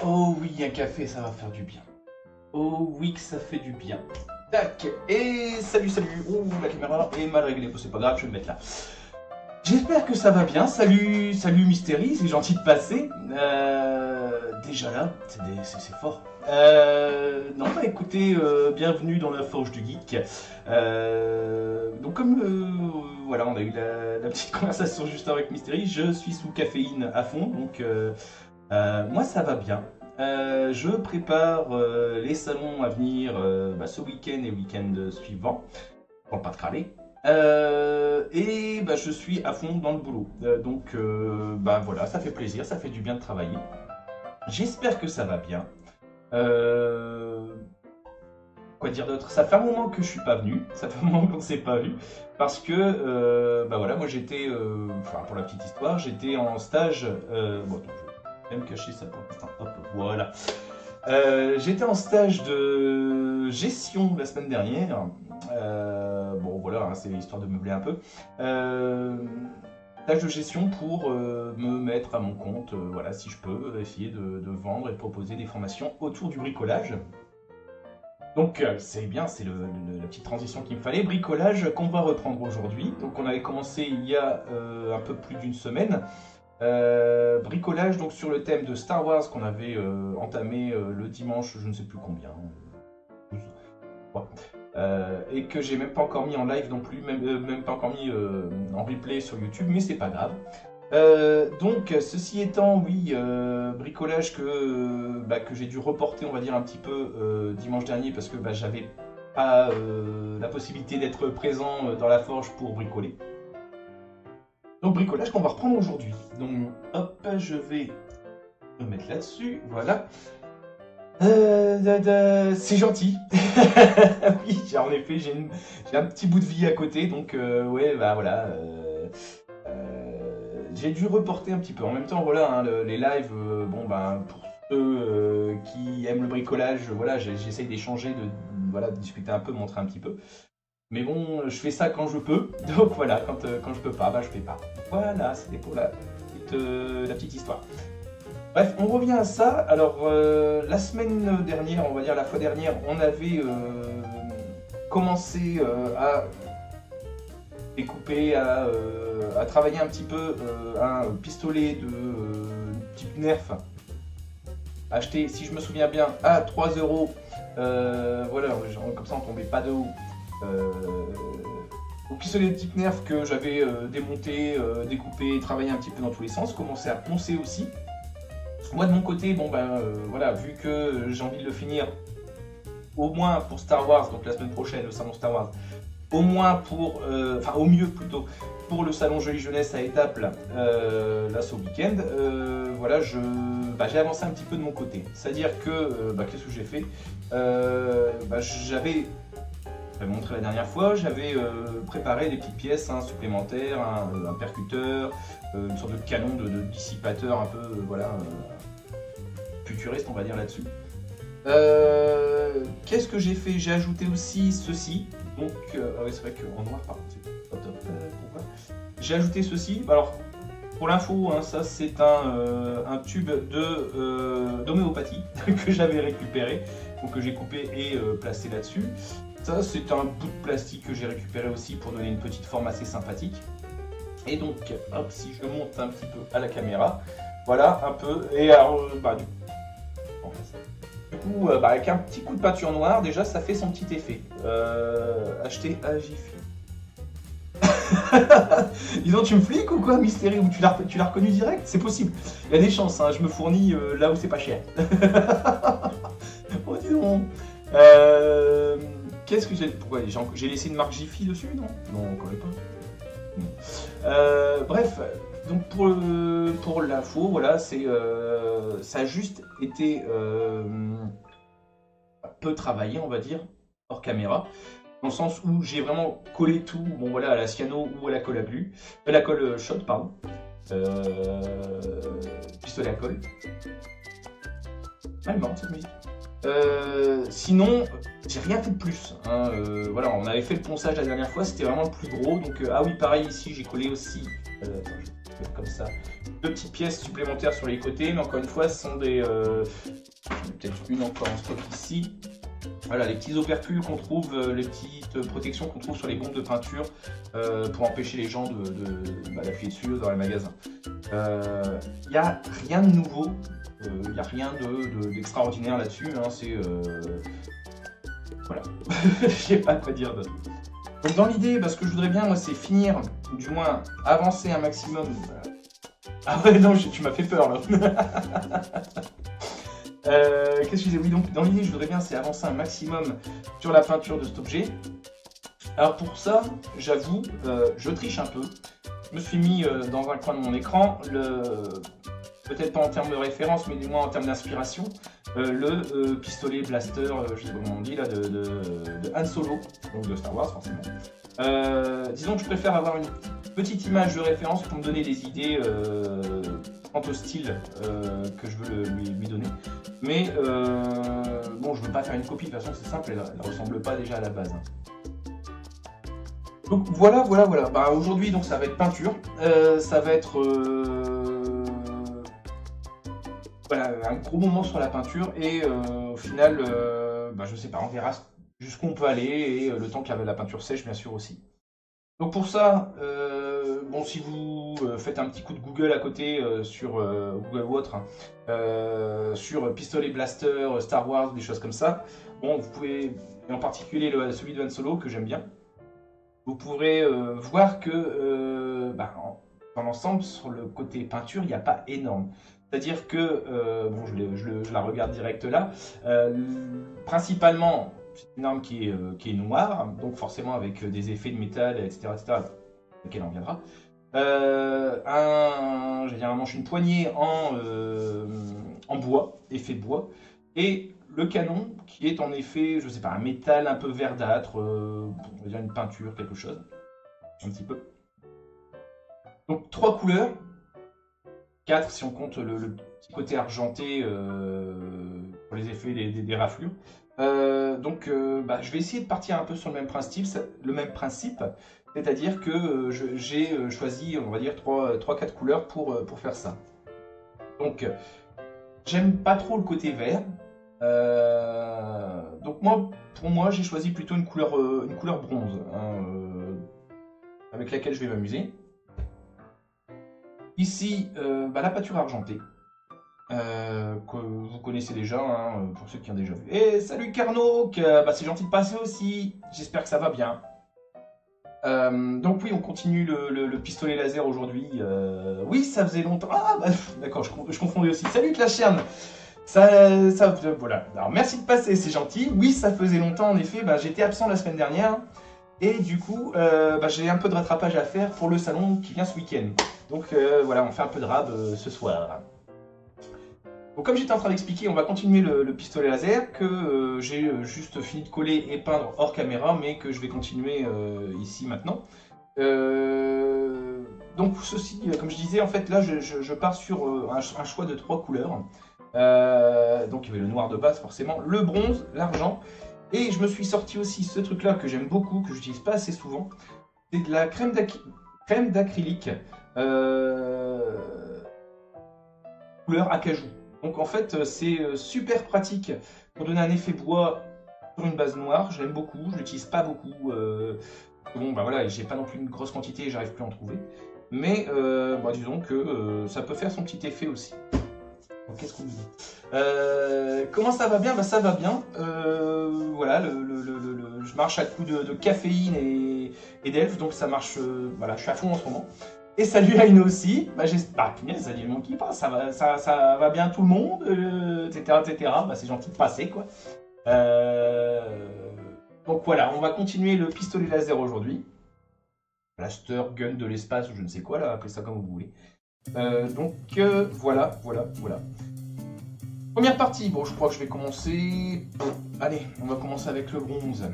Oh oui, un café, ça va faire du bien. Oh oui, que ça fait du bien. Tac, et salut, salut. Oh, la caméra est mal réglée, bon, c'est pas grave, je vais me mettre là. J'espère que ça va bien. Salut, salut Mystérie, c'est gentil de passer. Déjà là, c'est fort. Non, bah écoutez, bienvenue dans la Forge du Geek. Donc comme voilà, on a eu la petite conversation juste avec Mystérie, je suis sous caféine à fond, donc moi ça va bien. Je prépare les salons à venir ce week-end et le week-end suivant, pour pas te craler. Et bah, je suis à fond dans le boulot. Donc bah voilà, ça fait plaisir, ça fait du bien de travailler. J'espère que ça va bien. Quoi dire d'autre? Ça fait un moment que je suis pas venu, ça fait un moment qu'on s'est pas vu, parce que bah voilà, moi j'étais, enfin pour la petite histoire, j'étais en stage. Bon, attends, je vais même cacher ça pour l'instant. Hop, voilà. J'étais en stage de gestion la semaine dernière. Bon voilà, hein, c'est histoire de meubler un peu. Stage de gestion pour me mettre à mon compte, voilà, si je peux, essayer de vendre et de proposer des formations autour du bricolage. Donc c'est bien, c'est la petite transition qu'il me fallait. Bricolage qu'on va reprendre aujourd'hui. Donc on avait commencé il y a un peu plus d'une semaine. Bricolage donc sur le thème de Star Wars qu'on avait entamé le dimanche, je ne sais plus combien, 12, je crois. Et que j'ai même pas encore mis en live non plus, même pas encore mis en replay sur YouTube, mais c'est pas grave. Donc ceci étant, oui, bricolage que j'ai dû reporter, on va dire un petit peu dimanche dernier parce que j'avais pas la possibilité d'être présent dans la forge pour bricoler. Donc bricolage qu'on va reprendre aujourd'hui. Donc hop, je vais me mettre là-dessus, voilà. C'est gentil. Oui, en effet, j'ai un petit bout de vie à côté, donc ouais, bah voilà. J'ai dû reporter un petit peu. En même temps, voilà, hein, les lives, bon ben pour ceux qui aiment le bricolage, voilà, j'essaye d'échanger, voilà, de discuter un peu, montrer un petit peu. Mais bon, je fais ça quand je peux, donc voilà, quand je peux pas, je fais pas. Voilà, c'était pour la petite histoire. Bref, on revient à ça. Alors, la semaine dernière, on va dire la fois dernière, on avait commencé à découper, à travailler un petit peu un pistolet de type Nerf, acheté, si je me souviens bien, à 3 €. Voilà, comme ça on tombait pas de haut. Au pistolet de type Nerf que j'avais démonté, découpé, travaillé un petit peu dans tous les sens, commencé à poncer aussi. Moi de mon côté, bon voilà, vu que j'ai envie de le finir au moins pour Star Wars, donc la semaine prochaine, le salon Star Wars, au moins pour, enfin au mieux plutôt, pour le salon Jolie Jeunesse à Étaples, là ce week-end, voilà, j'ai avancé un petit peu de mon côté. C'est-à-dire que, qu'est-ce que j'ai fait? J'avais montré la dernière fois, j'avais préparé des petites pièces supplémentaires, un percuteur, une sorte de canon de dissipateur un peu, voilà, futuriste on va dire là-dessus. Qu'est-ce que j'ai fait? J'ai ajouté aussi ceci, donc, ouais, c'est vrai qu'en noir par contre, c'est pas top, pourquoi? J'ai ajouté ceci, alors, pour l'info, hein, ça c'est un tube d'homéopathie que j'avais récupéré, donc que j'ai coupé et placé là-dessus. Ça c'est un bout de plastique que j'ai récupéré aussi pour donner une petite forme assez sympathique. Et donc, hop, si je monte un petit peu à la caméra, voilà, un peu, et alors, du coup, avec un petit coup de peinture noire, déjà ça fait son petit effet. Acheté à Jiffy. Dis donc, tu me fliques ou quoi, Mystérie? Ou tu l'as reconnu direct? C'est possible. Il y a des chances, hein, je me fournis là où c'est pas cher. Oh, dis donc. Qu'est-ce que j'ai... Pourquoi j'ai laissé une marque Jiffy dessus? Non, on connaît pas. Bref, donc pour l'info, voilà, ça a juste été peu travaillé, on va dire, hors caméra. Dans le sens où j'ai vraiment collé tout, bon voilà, à la cyano ou à la colle à glu, la colle shot, pardon, pistolet à colle. Ah, marrant cette musique. Sinon, j'ai rien fait de plus. Hein, voilà, on avait fait le ponçage la dernière fois, c'était vraiment le plus gros. Donc, ah oui, pareil ici, j'ai collé aussi. Attends, je vais faire comme ça. deux petites pièces supplémentaires sur les côtés, mais encore une fois, ce sont des... peut-être une encore en stock ici. Voilà, les petits opercules qu'on trouve, les petites protections qu'on trouve sur les bombes de peinture pour empêcher les gens d'appuyer dessus dans les magasins. Il n'y a rien de nouveau, il n'y a rien d'extraordinaire là-dessus, hein, c'est... Voilà, je sais pas quoi dire d'autre. Donc dans l'idée, ce que je voudrais bien, moi, c'est finir, ou du moins avancer un maximum. Ah ouais, non, tu m'as fait peur, là. Qu'est-ce que je disais? Oui, donc dans l'idée, je voudrais bien, c'est avancer un maximum sur la peinture de cet objet. Alors pour ça, j'avoue, je triche un peu. Je me suis mis dans un coin de mon écran, peut-être pas en termes de référence, mais du moins en termes d'inspiration, le pistolet blaster, je sais pas comment on dit là, de Han Solo, donc de Star Wars forcément. Disons que je préfère avoir une petite image de référence pour me donner des idées quant au style que je veux lui donner. Mais bon, je veux pas faire une copie, de toute façon c'est simple, elle ressemble pas déjà à la base. Hein. Donc voilà. Aujourd'hui donc ça va être peinture, ça va être voilà, un gros moment sur la peinture et au final, je sais pas, on verra jusqu'où on peut aller et le temps que la peinture sèche bien sûr aussi. Donc pour ça, bon, si vous faites un petit coup de Google à côté sur Google ou autre, sur pistolet blaster, Star Wars, des choses comme ça, bon, vous pouvez, et en particulier celui de Han Solo que j'aime bien, vous pourrez voir que dans l'ensemble, sur le côté peinture, il n'y a pas énorme. C'est-à-dire que, bon, je la regarde direct là, principalement, c'est une arme qui est noire, donc forcément avec des effets de métal, etc., lequel on viendra. Je vais dire un manche, une poignée en bois, effet bois, et le canon qui est en effet, je sais pas, un métal un peu verdâtre, on va dire une peinture, quelque chose, un petit peu. Donc 3 couleurs, 4 si on compte le petit côté argenté pour les effets des raflures. Je vais essayer de partir un peu sur le même principe, c'est-à-dire que j'ai choisi, on va dire, 3-4 couleurs pour faire ça. Donc, j'aime pas trop le côté vert. Donc pour moi, j'ai choisi plutôt une couleur bronze, hein, avec laquelle je vais m'amuser. Ici, la peinture argentée. Que vous connaissez déjà, hein, pour ceux qui ont déjà vu. Et salut Carnot, c'est gentil de passer aussi, j'espère que ça va bien. Donc oui, on continue le pistolet laser aujourd'hui. Oui, ça faisait longtemps. Ah, d'accord, je confondais aussi. Salut Clashern. Voilà. Alors merci de passer, c'est gentil. Oui, ça faisait longtemps en effet. J'étais absent la semaine dernière. Et du coup, j'ai un peu de rattrapage à faire pour le salon qui vient ce week-end. Donc voilà, on fait un peu de rab ce soir. Donc comme j'étais en train d'expliquer, on va continuer le pistolet laser que j'ai juste fini de coller et peindre hors caméra, mais que je vais continuer ici maintenant. Donc ceci, comme je disais, en fait là je pars sur un choix de 3 couleurs. Donc il y avait le noir de base forcément, le bronze, l'argent, et je me suis sorti aussi ce truc là que j'aime beaucoup, que j'utilise pas assez souvent, c'est de la crème d'acrylique couleur acajou. Donc en fait c'est super pratique pour donner un effet bois sur une base noire, je l'aime beaucoup, je l'utilise pas beaucoup, bon voilà, j'ai pas non plus une grosse quantité et j'arrive plus à en trouver, mais disons que ça peut faire son petit effet aussi. Qu'est-ce qu'on dit? Comment ça va bien? Ça va bien. Voilà, je marche à coups de caféine et d'elfe, donc ça marche. Voilà, je suis à fond en ce moment. Et salut Aino aussi. J'espère que salut mon qui passe, ça va bien tout le monde, etc. C'est gentil de passer quoi. Donc voilà, on va continuer le pistolet laser aujourd'hui. Blaster, gun de l'espace ou je ne sais quoi là, appelez ça comme vous voulez. Voilà. Première partie, bon je crois que je vais commencer... Allez, on va commencer avec le bronze.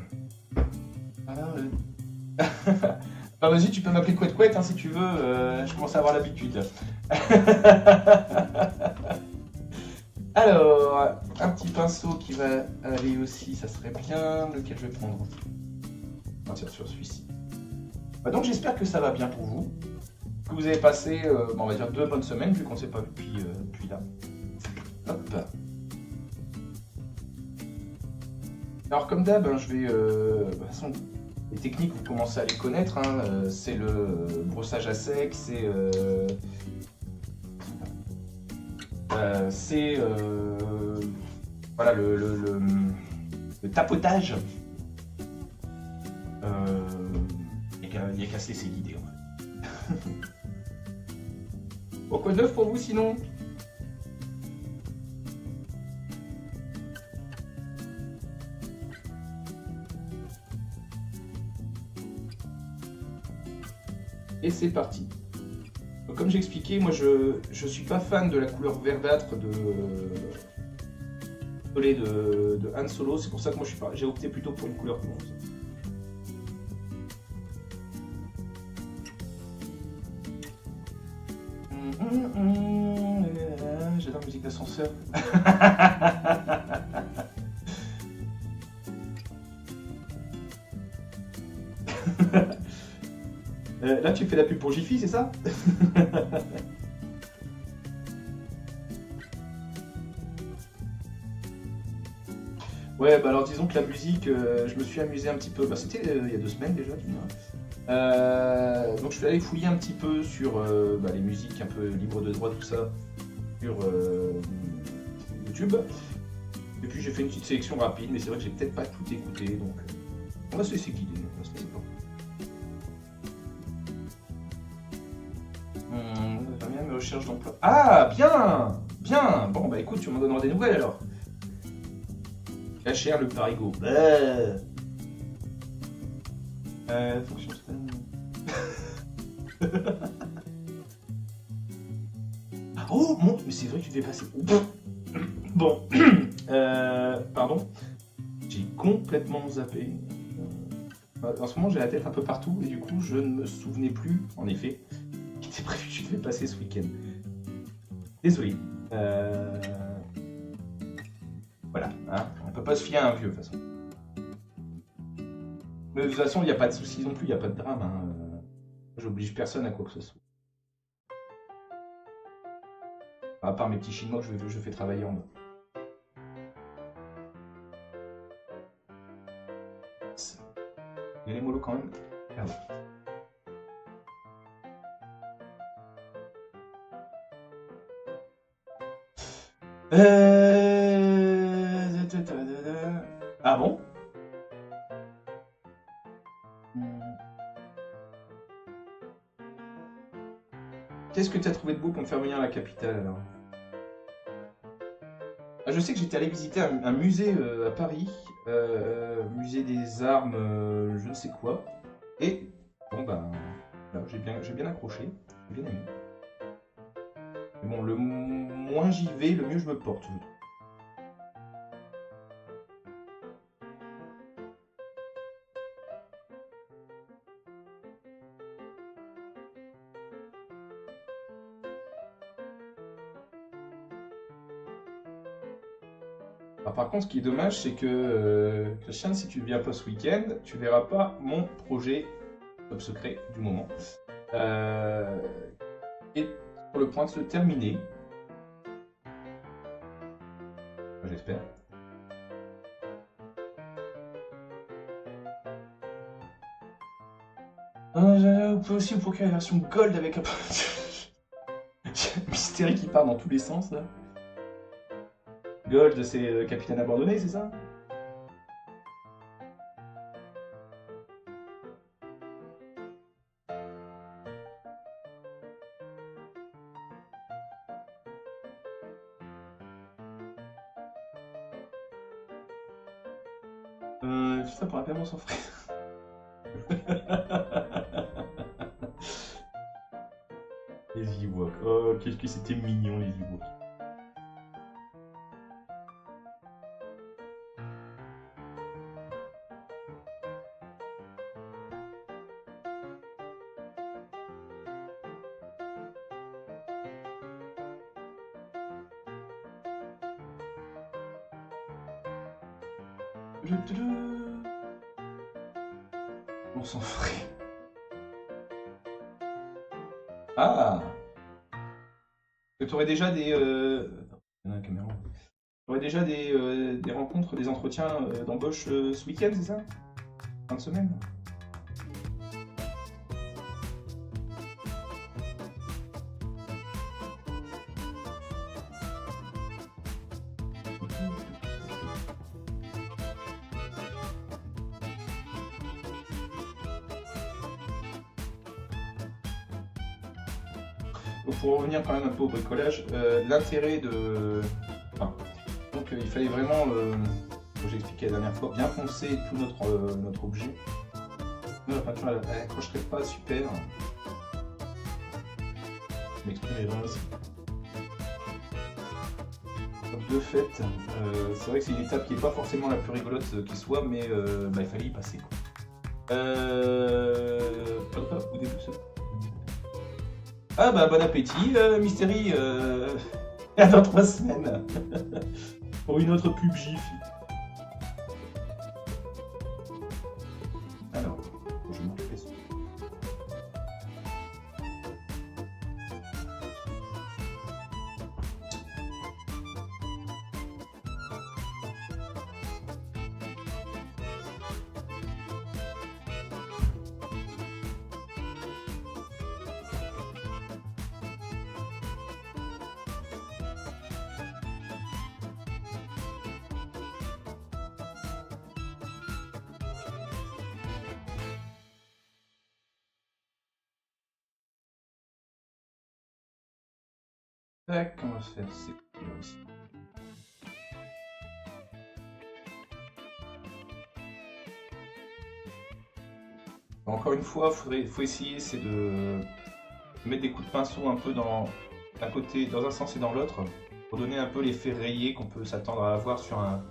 Vas-y, tu peux m'appeler Couette, hein, si tu veux, je commence à avoir l'habitude. Alors, un petit pinceau qui va aller aussi, ça serait bien. Lequel je vais prendre? On va partir sur celui-ci. Donc j'espère que ça va bien pour vous. Que vous avez passé, bon, on va dire 2 bonnes semaines, vu qu'on ne s'est pas vu depuis là. Hop. Alors comme d'hab, hein, je vais... de toute façon, les techniques, vous commencez à les connaître. Hein, c'est le brossage à sec, c'est voilà, le tapotage. Il n'y a qu'à se laisser guider. Bon, quoi de neuf pour vous sinon? Et c'est parti. Donc, comme j'expliquais, moi je suis pas fan de la couleur verdâtre de Han Solo, c'est pour ça que moi j'ai opté plutôt pour une couleur bronze. J'adore la musique d'ascenseur. Là, tu fais la pub pour Jiffy, c'est ça? Ouais, bah alors disons que la musique, je me suis amusé un petit peu. Bah, c'était il y a 2 semaines déjà, tu vois. Donc je suis allé fouiller un petit peu sur bah, les musiques un peu libres de droit, tout ça, sur YouTube. Et puis j'ai fait une petite sélection rapide, mais c'est vrai que j'ai peut-être pas tout écouté, donc on va se laisser guider. On va se laisser porter. Bien mes recherches d'emploi. Ah, bien! Bien! Bon, bah écoute, tu m'en donneras des nouvelles alors. Cacher le parigot. Fonction spam. Oh, mon... mais c'est vrai que tu devais passer. Bon. Pardon. J'ai complètement zappé. En ce moment, j'ai la tête un peu partout et du coup, je ne me souvenais plus, en effet, qu'il était prévu que je devais passer ce week-end. Désolé. Voilà. Hein, on peut pas se fier à un vieux, de toute façon. Mais de toute façon, il n'y a pas de soucis non plus, il n'y a pas de drame. Hein. J'oblige personne à quoi que ce soit. À part mes petits chinois que je fais travailler en bas. Il y a les mollo quand même. Merde. Ah bon? Qu'est-ce que tu as trouvé de beau pour me faire venir à la capitale alors? Ah, je sais que j'étais allé visiter un musée à Paris, musée des armes, je ne sais quoi. Et bon ben, là, j'ai bien accroché, j'ai bien aimé. Mais bon, le moins j'y vais, le mieux je me porte. Alors, par contre, ce qui est dommage, c'est que Christian, si tu ne viens pas ce week-end, tu verras pas mon projet top secret du moment. Et sur le point de se terminer. J'espère. Vous pouvez aussi vous procurer la version Gold avec un mystère qui part dans tous les sens là. Gold, c'est Capitaine Abandonné, c'est ça? Tout ça pour un paiement sans frais. Les Ewoks. Oh, qu'est-ce que c'était mignon, les Ewoks. On s'en ferait. Ah! Tu aurais déjà des... Il y en a la caméra. T'aurais déjà des rencontres, des entretiens d'embauche ce week-end, c'est ça? Fin de semaine? Donc, pour revenir quand même un peu au bricolage, l'intérêt de... enfin, donc il fallait vraiment, comme j'ai expliqué la dernière fois, bien poncer tout notre objet. La peinture elle accrocherait pas super. Je m'exprimerai vraiment ici. Donc de fait, c'est vrai que c'est une étape qui n'est pas forcément la plus rigolote qui soit, mais bah, il fallait y passer. Quoi. Au début, ça. Ah bah bon appétit, Mystérie. À dans 3 semaines. Pour une autre pub GIF. Alors, je m'en fais ça. Tac, on va se faire séparer aussi. Encore une fois, faut essayer, c'est de mettre des coups de pinceau un peu dans un côté, dans un sens et dans l'autre, pour donner un peu l'effet rayé qu'on peut s'attendre à avoir sur un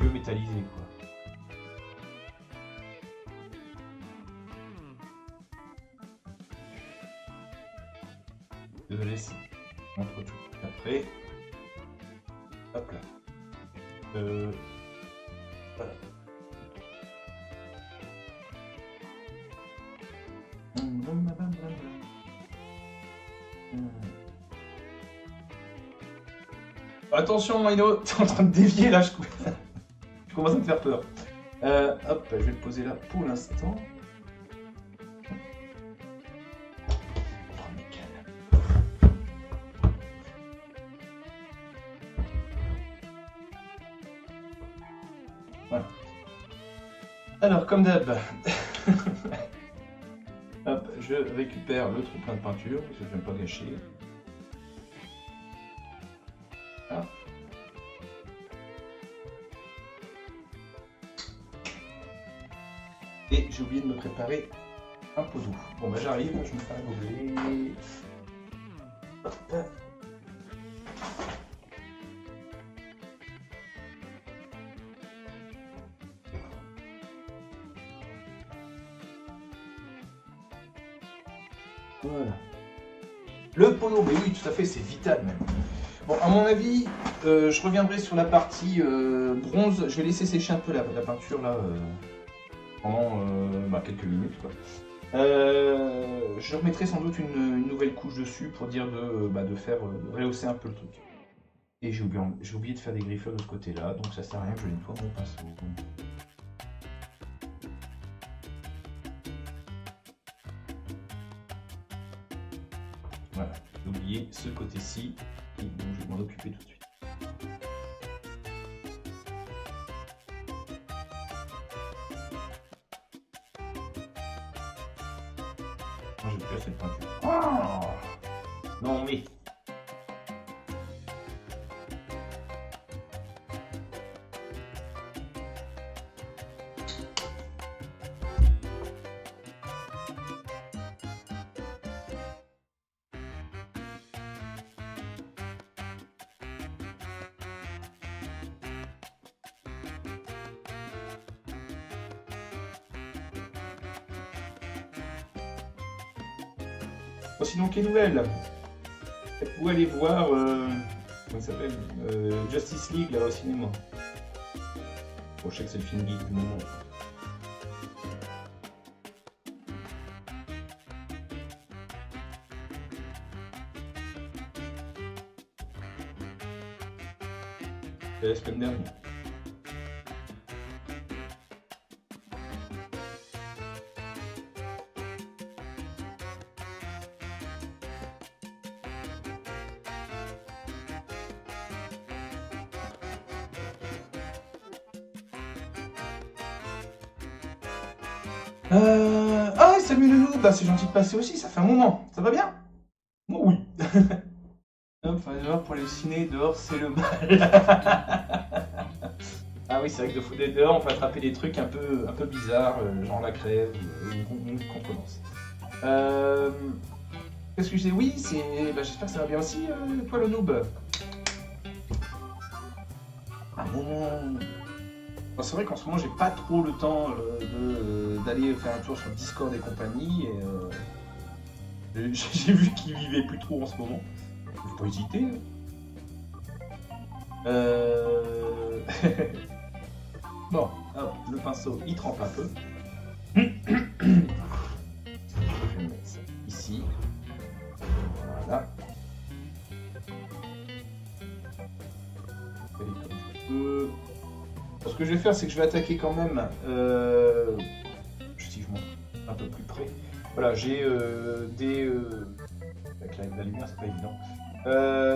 vieux métallisé, quoi. Désolé si je montre tout. Après, hop là. Voilà. Attention, Mino, t'es en train de dévier là, je commence à me faire peur. Hop, je vais le poser là pour l'instant. Voilà. Alors, comme d'hab, hop, je récupère le trou plein de peinture, parce que je n'aime pas gâcher. Ah. Et j'ai oublié de me préparer un pot d'eau. Bon bah j'arrive, je me fais un gobelet. Hop. Voilà. Le pot d'eau, mais oui, tout à fait, c'est vital même. Bon, à mon avis, je reviendrai sur la partie bronze. Je vais laisser sécher un peu la peinture là pendant quelques minutes, quoi. Je remettrai sans doute une nouvelle couche dessus pour dire de faire rehausser un peu le truc. Et j'ai oublié de faire des griffeurs de ce côté-là, donc ça sert à rien que je nettoie mon pinceau. Voilà, j'ai oublié ce côté-ci, et donc je vais m'en occuper tout de suite. Je vais faire cette peinture. Oh non mais... Bon, sinon, quelle nouvelle? Vous allez voir, comment il s'appelle, Justice League là au cinéma. Bon, je sais que c'est le film geek du moment. C'était la semaine dernière. Ah, salut le loup, bah c'est gentil de passer aussi, ça fait un moment. Ça va bien? Moi, oui. Hop, on va dehors pour aller au ciné, dehors c'est le mal. Ah oui, c'est vrai que de foutre dehors, on peut attraper des trucs un peu bizarres, genre la crève ou contredanse. Qu'est-ce que je disais? Oui, c'est. Bah, j'espère que ça va bien aussi, toi le noob. Un moment. Bon, c'est vrai qu'en ce moment, j'ai pas trop le temps d'aller faire un tour sur Discord et compagnie. J'ai vu qu'il vivait plus trop en ce moment. Faut pas hésiter. Bon, hop, le pinceau, il trempe un peu. Je vais mettre ça ici. Voilà. Ce que je vais faire, c'est que je vais attaquer quand même. Si je montre un peu plus près. Voilà, j'ai des. Avec la lumière, c'est pas évident.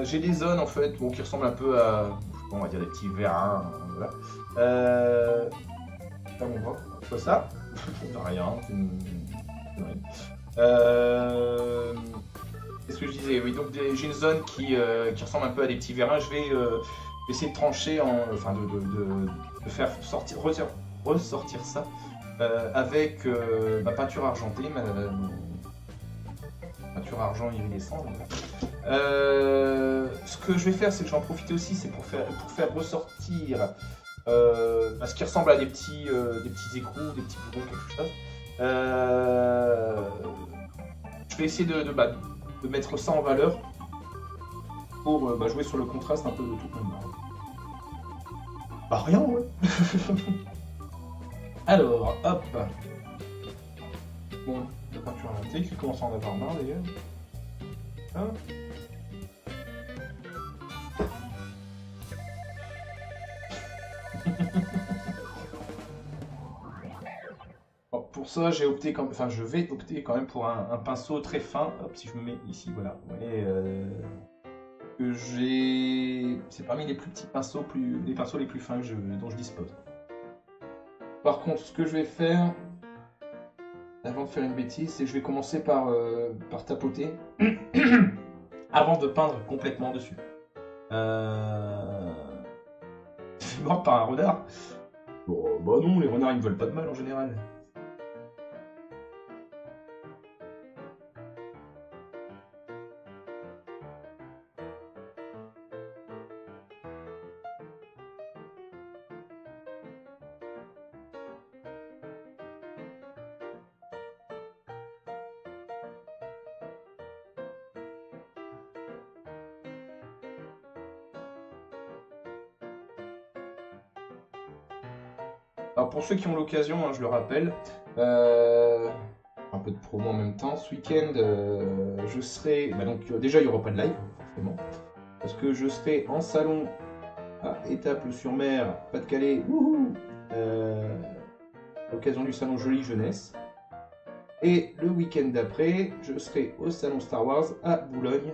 J'ai des zones en fait qui ressemblent un peu à. On va dire des petits vérins. Voilà. Là, on voit. Soit ça. Rien. Qu'est-ce que je disais? Oui, donc j'ai une zone qui ressemble un peu à des petits vérins. Je vais essayer de trancher, enfin de faire ressortir ça avec ma peinture argentée, ma peinture argent iridescente. Ce que je vais faire, c'est que j'en profite aussi, c'est pour faire ressortir ce qui ressemble à des petits écrous, des petits boutons, quelque chose. Je vais essayer de mettre ça en valeur pour jouer sur le contraste un peu de tout le monde. Bah rien, ouais. Alors, hop. Bon, la peinture argentée qui commence à en avoir marre d'ailleurs. Hop. Bon, pour ça, je vais opter quand même pour un pinceau très fin. Hop, si je me mets ici, voilà. Et, c'est parmi les plus petits pinceaux, les pinceaux les plus fins dont je dispose. Par contre, ce que je vais faire, avant de faire une bêtise, c'est que je vais commencer par tapoter avant de peindre complètement dessus. Je suis mort par un renard. Bon, bah non, les renards ils ne veulent pas de mal en général. Alors pour ceux qui ont l'occasion, hein, je le rappelle, un peu de promo en même temps, ce week-end je serai, déjà il n'y aura pas de live, forcément, parce que je serai en salon à Étaples-sur-Mer, Pas-de-Calais, à l'occasion du salon Jolie Jeunesse. Et le week-end d'après, je serai au salon Star Wars à Boulogne,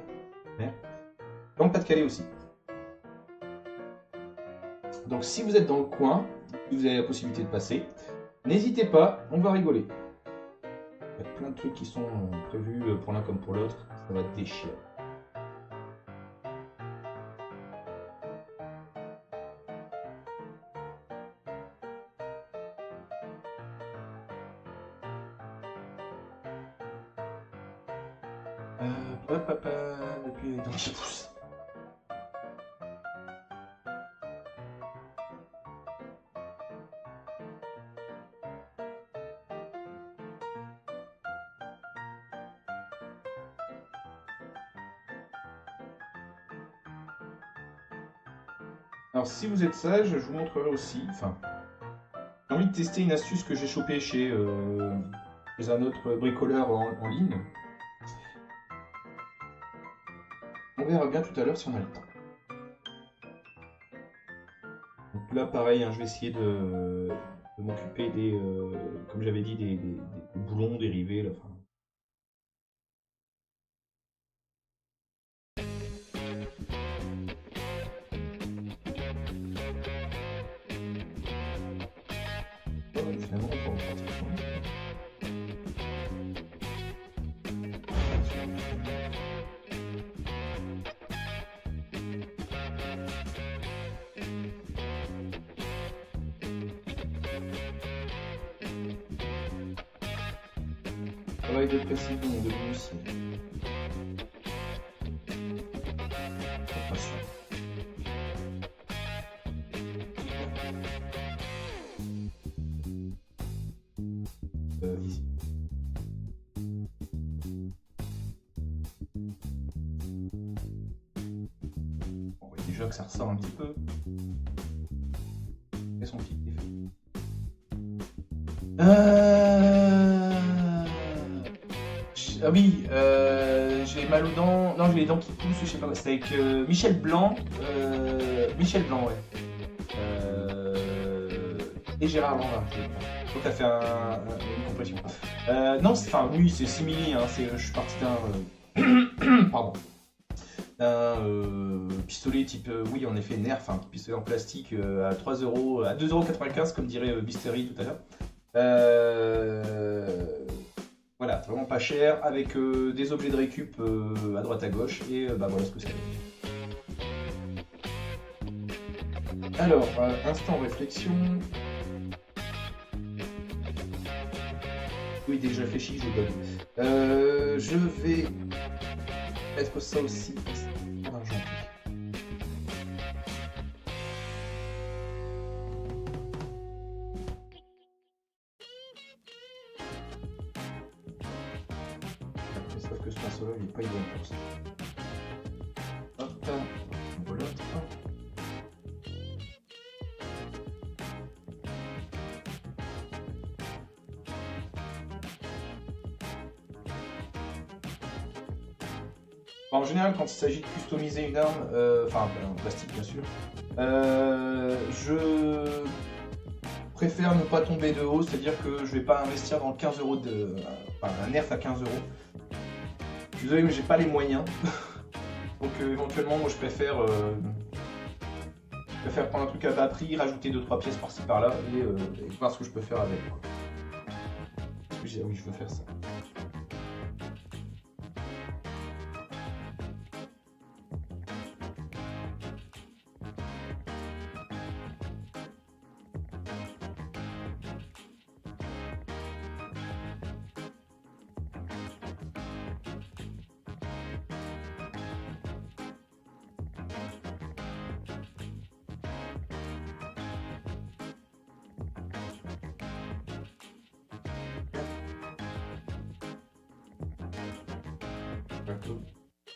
dans le Pas-de-Calais aussi. Donc si vous êtes dans le coin, si vous avez la possibilité de passer, n'hésitez pas, on va rigoler. Il y a plein de trucs qui sont prévus pour l'un comme pour l'autre, ça va déchirer. Depuis les dents qui poussent. Alors si vous êtes sage, je vous montrerai aussi, j'ai envie de tester une astuce que j'ai chopée chez un autre bricoleur en ligne. On verra bien tout à l'heure si on a le temps. là, pareil, hein, je vais essayer de m'occuper des, comme j'avais dit, des boulons dérivés. Là, enfin. Finalement, on peut en partir. Travail de précision, de aussi. Ici. On voit déjà que ça ressort un petit peu. Et son petit effet. Ah oui, j'ai mal aux dents. Non, j'ai les dents qui poussent, je sais pas. C'est avec Michel Blanc. Michel Blanc, ouais. Et Gérard Lanvin. Donc, t'as fait une compression. Non, enfin, oui, c'est simili. Hein, je suis parti d'un. Pardon. D'un pistolet type. Oui, en effet, Nerf, un petit pistolet en plastique à 3 €, à 2,95 € comme dirait Bistery tout à l'heure. Voilà, vraiment pas cher, avec des objets de récup à droite à gauche, et bah voilà ce que c'est. Alors, instant réflexion. Oui, dès que je réfléchis, je donne. Je vais mettre ça aussi en argent. Sauf que ce pinceau-là, il n'est pas idéal pour ça. Hop, on voit l'autre. En général, quand il s'agit de customiser une arme, enfin en plastique bien sûr, je préfère ne pas tomber de haut, c'est-à-dire que je vais pas investir dans 15 € un nerf à 15 €. Je suis désolé, mais j'ai pas les moyens. Donc éventuellement, moi je préfère prendre un truc à bas prix, rajouter 2-3 pièces par-ci par-là et voir ce que je peux faire avec. Oui, je veux faire ça.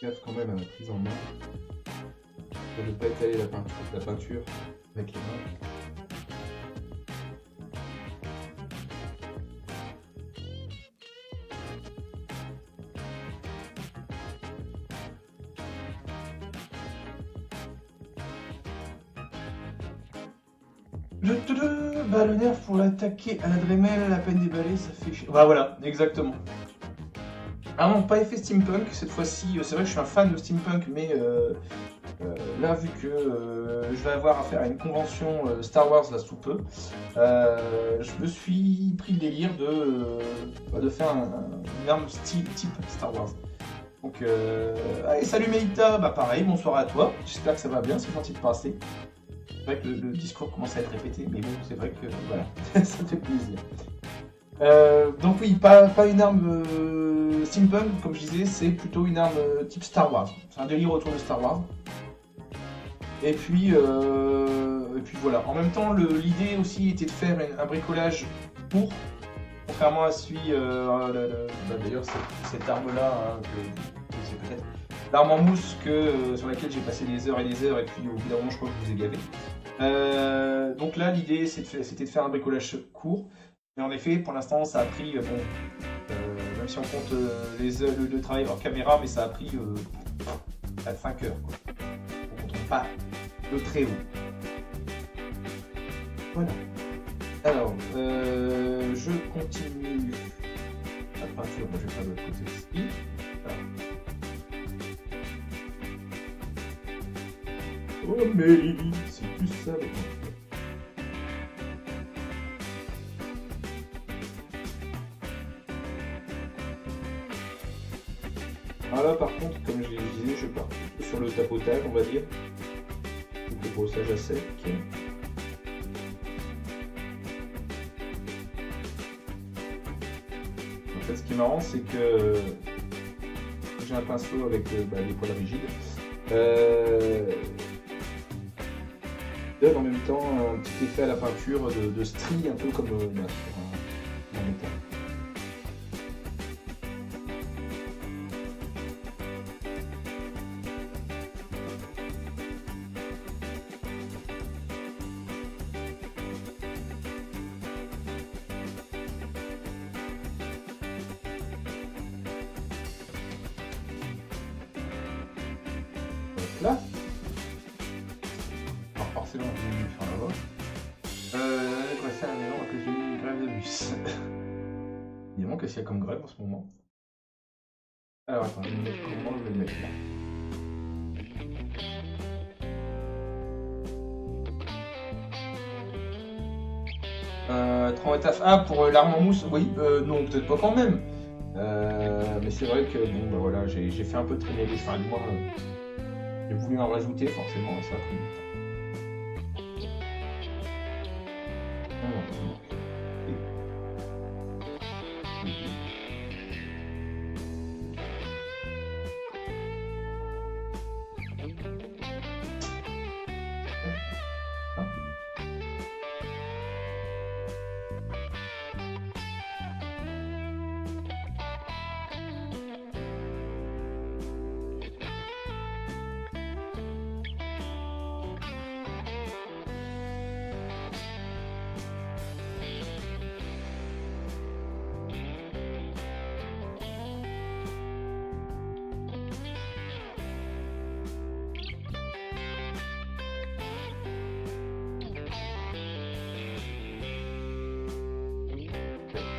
Gaffe quand même à la prise en main. De ne pas étaler la peinture avec les mains. Bah, le nerf pour l'attaquer à la Dremel, à la peine déballée, ça fait chier. Bah voilà, exactement. Ah non, pas effet steampunk cette fois-ci. C'est vrai que je suis un fan de steampunk, mais là, vu que je vais avoir affaire à une convention Star Wars là sous peu, je me suis pris le délire de faire une arme type Star Wars. Donc, allez, salut Meita, bah pareil, bonsoir à toi. J'espère que ça va bien, c'est gentil de passer. C'est vrai que le discours commence à être répété, mais bon, c'est vrai que voilà, ça fait plaisir. Donc oui, pas une arme steampunk, comme je disais, c'est plutôt une arme type Star Wars. C'est un délire autour de Star Wars. Et puis voilà. En même temps, l'idée aussi était de faire un bricolage court, contrairement à celui, d'ailleurs cette arme-là, hein, c'est peut-être l'arme en mousse sur laquelle j'ai passé des heures et des heures, et puis au bout d'un moment, je crois que je vous ai gavé. Donc là, l'idée, c'était de faire un bricolage court. Mais en effet, pour l'instant, ça a pris, même si on compte le travail hors caméra, mais ça a pris 5 heures. Quoi. On ne compte pas le très haut. Voilà. Alors, je continue la peinture, moi je vais faire de l'autre côté aussi. Voilà. Oh mais c'est plus ça maintenant. Ah là par contre, comme je disais, je pars plutôt sur le tapotage, on va dire. Donc le brossage à sec. En fait, ce qui est marrant, c'est que j'ai un pinceau avec des poils rigides. Donne en même temps un petit effet à la peinture de stries, un peu comme sur un métal. Là. Alors forcément, je vais faire là-bas. Quoi ça à la maison à cause d'une grève de bus. Évidemment, qu'est-ce qu'il y a comme grève en ce moment? Alors attends, je vais le mettre comment je vais le mettre là. Étape 1 pour l'arme en mousse, oui, non, peut-être pas quand même. Mais c'est vrai que bon, bah voilà, j'ai fait un peu traîner les fins de mois. J'ai voulu en rajouter forcément, et ça a pris du temps.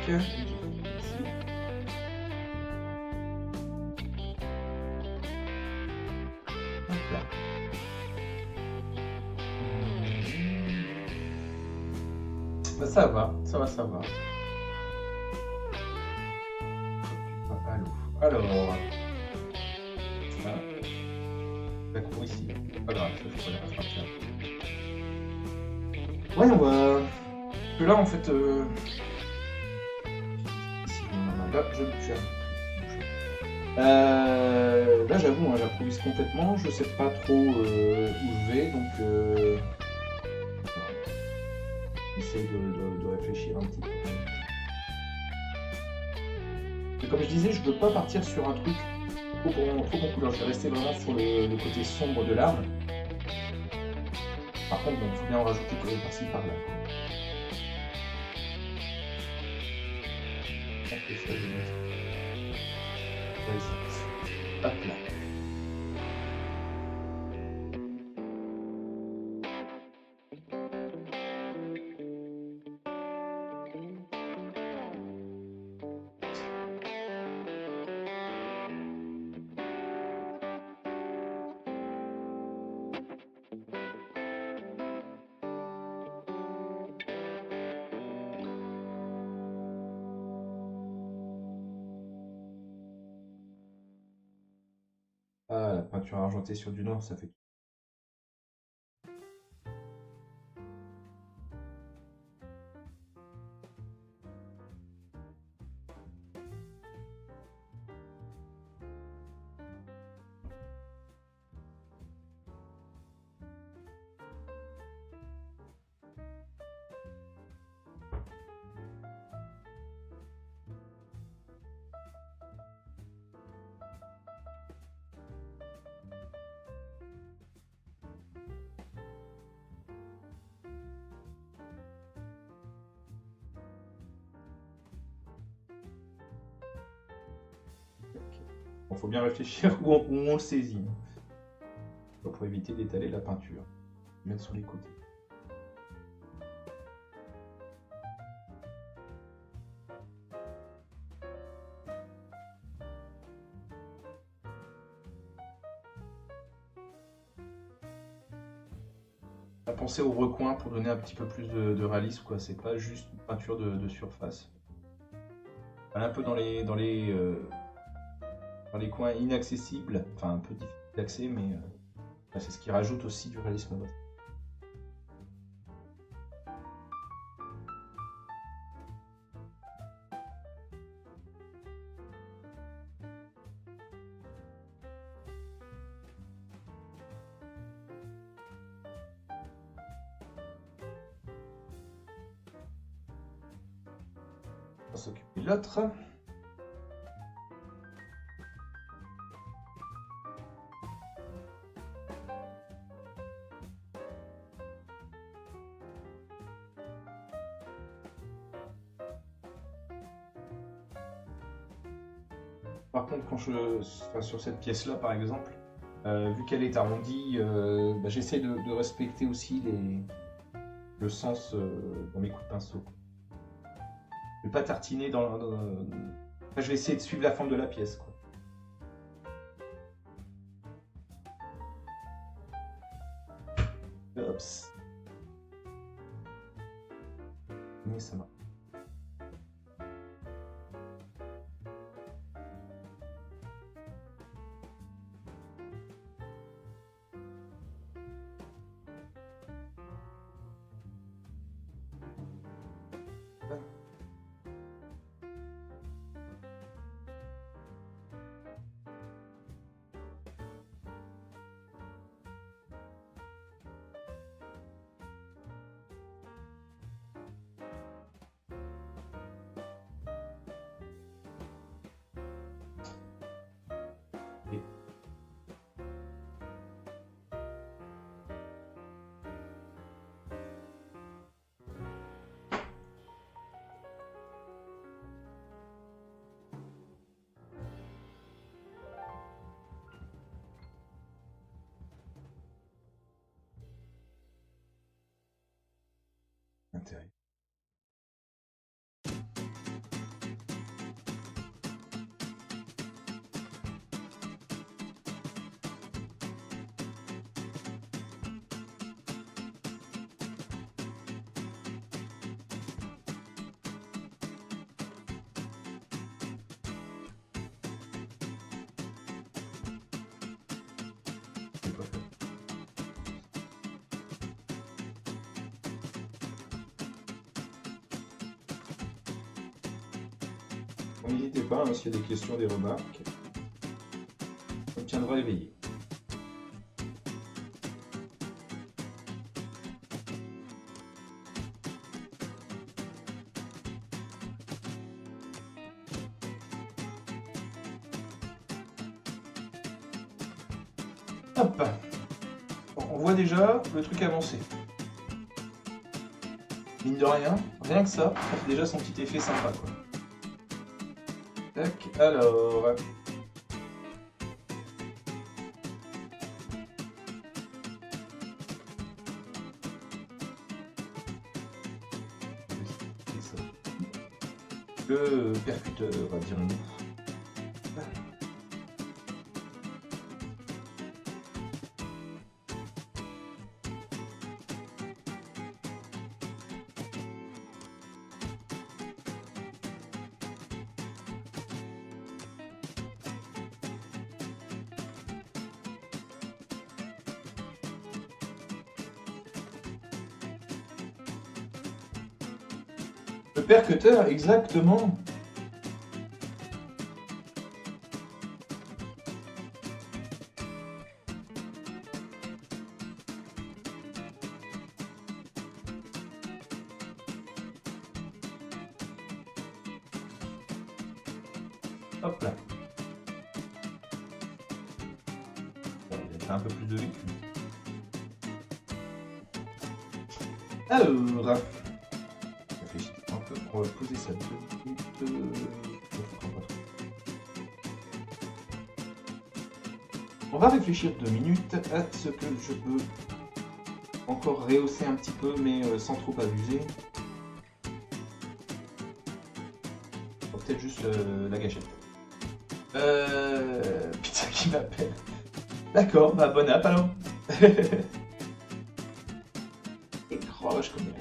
Ici. Hop là. Bah, ça va, ça va, ça va. Alors, voilà. La cour ici. Pas grave, ça faut pas la rattraper. Ouais, on va. Parce que là, en fait. Là, je me tue. Là, j'avoue, hein, j'improvise complètement. Je sais pas trop où je vais, donc j'essaie de réfléchir un petit peu. Et comme je disais, je veux pas partir sur un truc trop en couleur. Je vais rester vraiment sur le côté sombre de l'arme. Par contre, il faut bien en rajouter par-ci par-là. Hop là. Ah, la peinture argentée sur du noir, ça fait. Bon, faut bien réfléchir où on le saisit. Pour éviter d'étaler la peinture. Mettre sur les côtés. à penser au recoin pour donner un petit peu plus de réalisme, quoi. C'est pas juste une peinture de surface. Elle est un peu dans les coins inaccessibles, enfin un peu difficile d'accès, mais c'est ce qui rajoute aussi du réalisme. On va s'occuper de l'autre. Par contre, quand sur cette pièce-là, par exemple, vu qu'elle est arrondie, j'essaie de respecter aussi le sens dans mes coups de pinceau. Je vais pas tartiner Enfin, je vais essayer de suivre la forme de la pièce, quoi. Oups. Mais ça marche. Intérêt. C'est pas fait. N'hésitez pas, hein, s'il y a des questions, des remarques. On me tiendra éveillé. Hop. Bon, on voit déjà le truc avancer. Mine de rien que ça fait déjà son petit effet sympa, quoi. Tac, alors... Le percuteur, dirons-nous. Le percuteur, exactement. Hop là. Bon, il a fait un peu plus de vécu. Alors... On va poser ça 2 minutes. On va réfléchir 2 minutes à ce que je peux encore rehausser un petit peu, mais sans trop abuser. Peut-être juste la gâchette. Putain, qui m'appelle. D'accord, bah bonne app alors. ça je connais.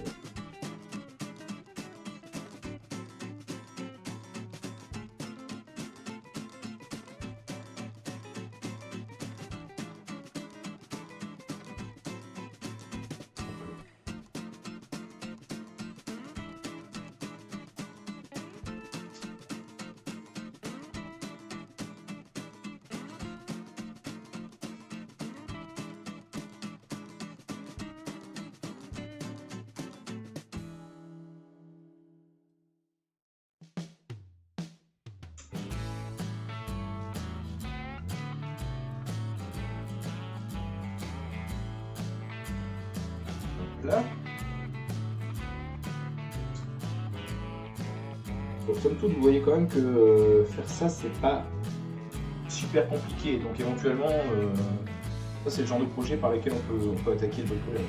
Là. Bon, somme toute, vous voyez quand même que faire ça, c'est pas super compliqué. Donc éventuellement, ça c'est le genre de projet par lequel on peut attaquer le bricolage.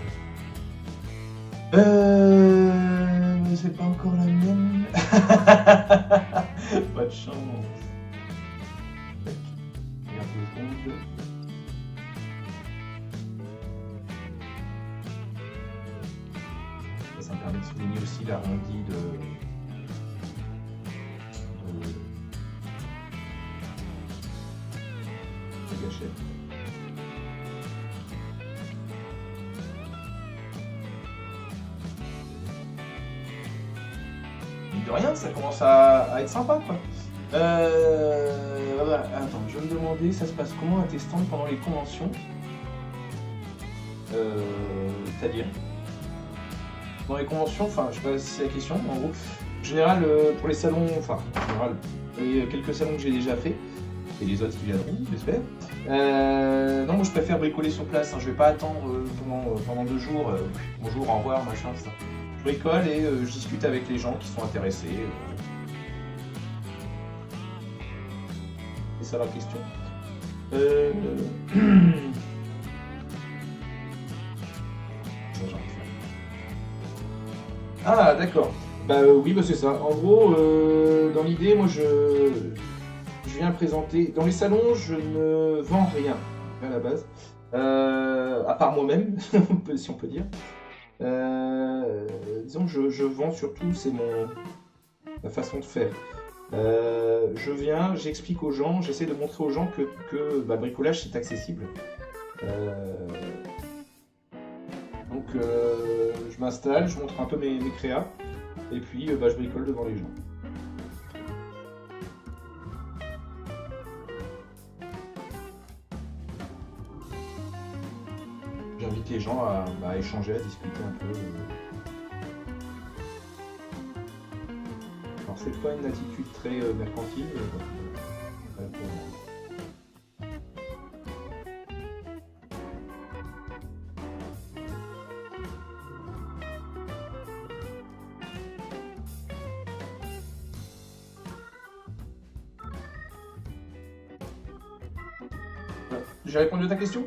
Mais c'est pas encore la mienne. Pas de chance. Regarde 2 secondes. Ça me permet de souligner aussi l'arrondi de gâchette. Mine de rien, ça commence à être sympa, quoi. Voilà. Attends, je vais me demander, ça se passe comment un testant pendant les conventions? C'est-à-dire dans les conventions, enfin, je sais pas si c'est la question, mais en gros, en général, pour les salons, enfin, en général, les quelques salons que j'ai déjà fait, et les autres qui viendront, j'espère. Non, moi je préfère bricoler sur place, hein. Je vais pas attendre pendant 2 jours, bonjour, au revoir, machin, ça. Je bricole et je discute avec les gens qui sont intéressés. C'est ça la question. Ah d'accord, bah oui, bah c'est ça. En gros, dans l'idée, moi je viens présenter. Dans les salons, je ne vends rien à la base, à part moi-même, si on peut dire. Disons que je vends surtout, c'est ma façon de faire. Je viens, j'explique aux gens, j'essaie de montrer aux gens que bah, le bricolage c'est accessible. Donc je m'installe, je montre un peu mes créas, et puis bah, je bricole devant les gens. J'invite les gens à échanger, à discuter un peu. Alors c'est pas une attitude très mercantile, J'ai répondu à ta question?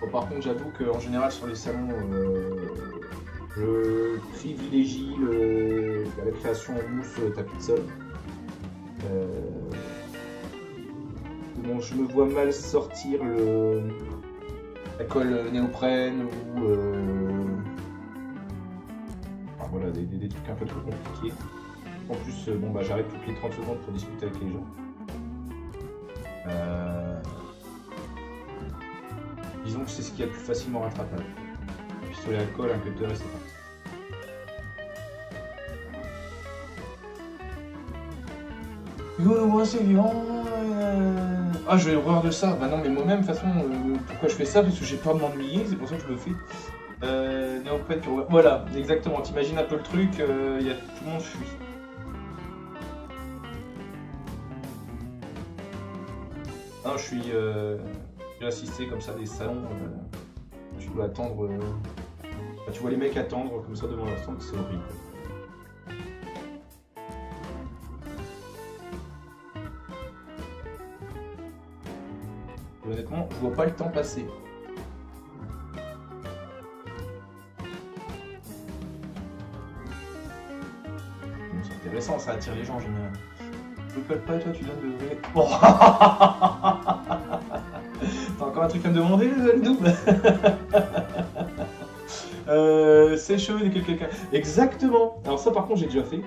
Bon, par contre, j'avoue qu'en général sur les salons, je privilégie la création en mousse tapis de sol. Bon, je me vois mal sortir la colle néoprène ou enfin, voilà, des trucs un peu trop compliqués. En plus, bon, bah, j'arrête toutes les 30 secondes pour discuter avec les gens. Disons que c'est ce qui est le plus facilement rattrapable. Pistolet à colle, un cutter et c'est parti. C'est vivant. Ah, j'ai horreur de ça. Bah non, mais moi-même, de toute façon, pourquoi je fais ça? Parce que j'ai peur de m'ennuyer, c'est pour ça que je le fais. Néoprène, voilà, exactement. T'imagines un peu le truc, tout le monde fuit. Non, j'ai assisté comme ça à des salons. Je dois attendre Bah, tu vois les mecs attendre comme ça devant leur stand, c'est horrible. Honnêtement, je vois pas le temps passer. C'est intéressant, ça attire les gens en général. Je ne pas, toi, tu viens de... Oh. T'as encore un truc à me demander, le double. C'est cheveux de quelqu'un. Exactement. Alors ça, par contre, j'ai déjà fait.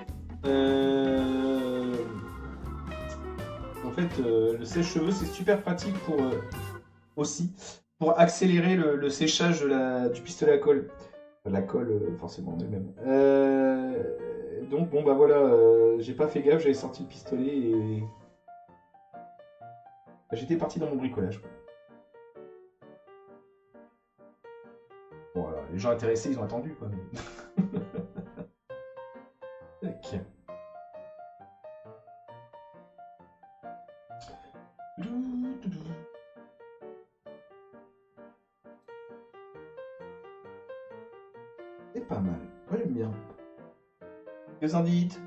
En fait, le sèche-cheveux, c'est super pratique pour aussi pour accélérer le séchage du pistolet à colle. La colle, forcément, en elle-même. Donc, bon, bah voilà, j'ai pas fait gaffe, j'avais sorti le pistolet et. J'étais parti dans mon bricolage, quoi. Bon, alors, les gens intéressés, ils ont attendu, quoi. Mais... Ok. C'est pas mal. Moi, j'aime bien. Que vous en dites?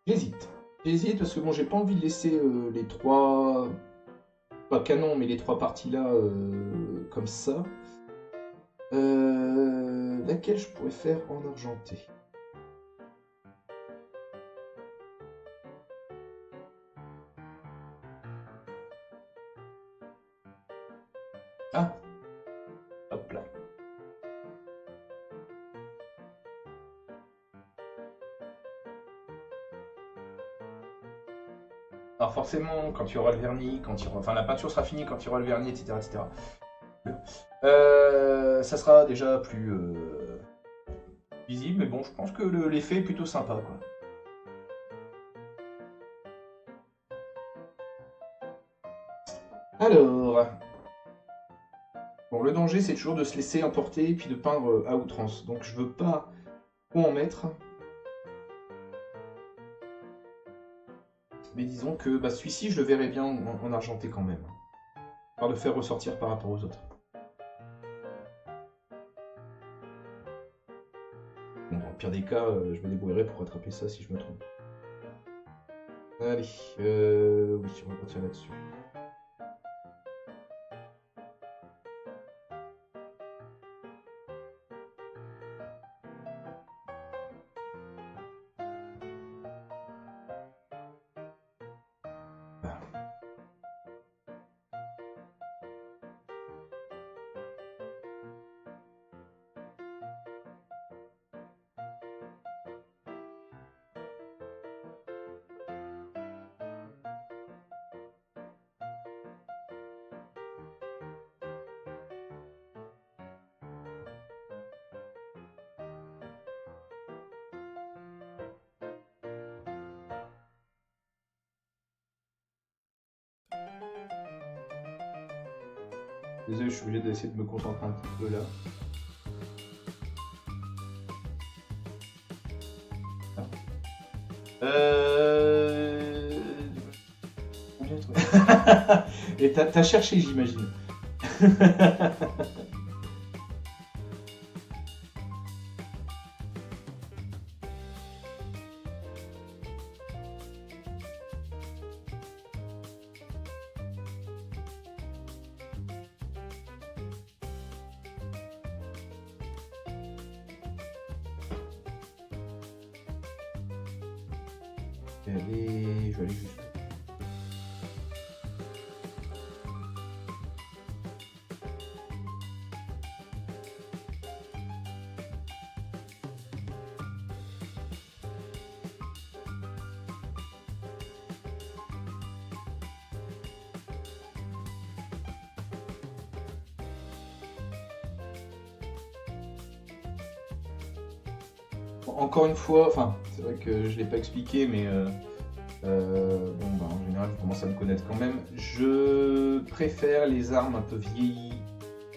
J'hésite. J'hésite parce que bon, j'ai pas envie de laisser les trois. Pas canon, mais les trois parties là comme ça. Laquelle je pourrais faire en argenté? Ah, hop là. Alors forcément, quand tu auras le vernis, enfin la peinture sera finie quand tu auras le vernis, etc., etc. Ça sera déjà plus visible, mais bon, je pense que l'effet est plutôt sympa, quoi. Alors, bon, le danger, c'est toujours de se laisser emporter et puis de peindre à outrance. Donc, je veux pas trop en mettre. Mais disons que bah, celui-ci, je le verrais bien en argenté quand même. Par le faire ressortir par rapport aux autres. Bon, dans le pire des cas, je me débrouillerai pour rattraper ça si je me trompe. Allez, oui, on va partir là-dessus. Désolé, je suis obligé d'essayer de me concentrer un petit peu là. Et t'as cherché, j'imagine. Allez, je vais aller juste. Encore une fois, enfin, c'est vrai que je l'ai pas expliqué, mais Bon, bah, en général, vous commencez à me connaître quand même. Je préfère les armes un peu vieillies.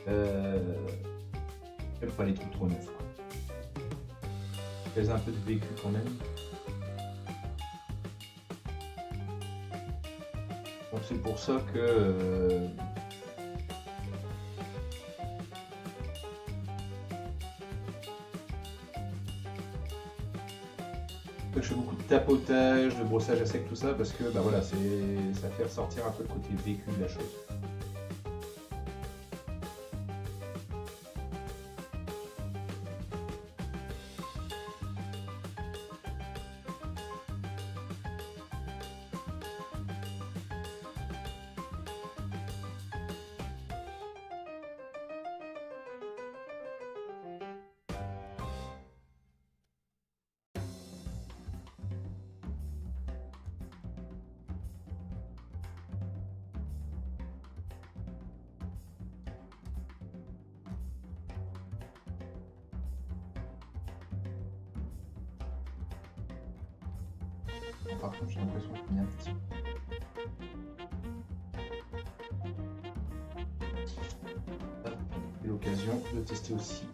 J'aime pas les trucs trop neufs, quoi. Elles ont un peu de vécu quand même. Donc c'est pour ça que je fais beaucoup de tapotage, de brossage à sec, tout ça, parce que bah voilà, ça fait ressortir un peu le côté vécu de la chose. Par contre, j'ai l'impression qu'il y a un petit. C'est l'occasion de tester aussi.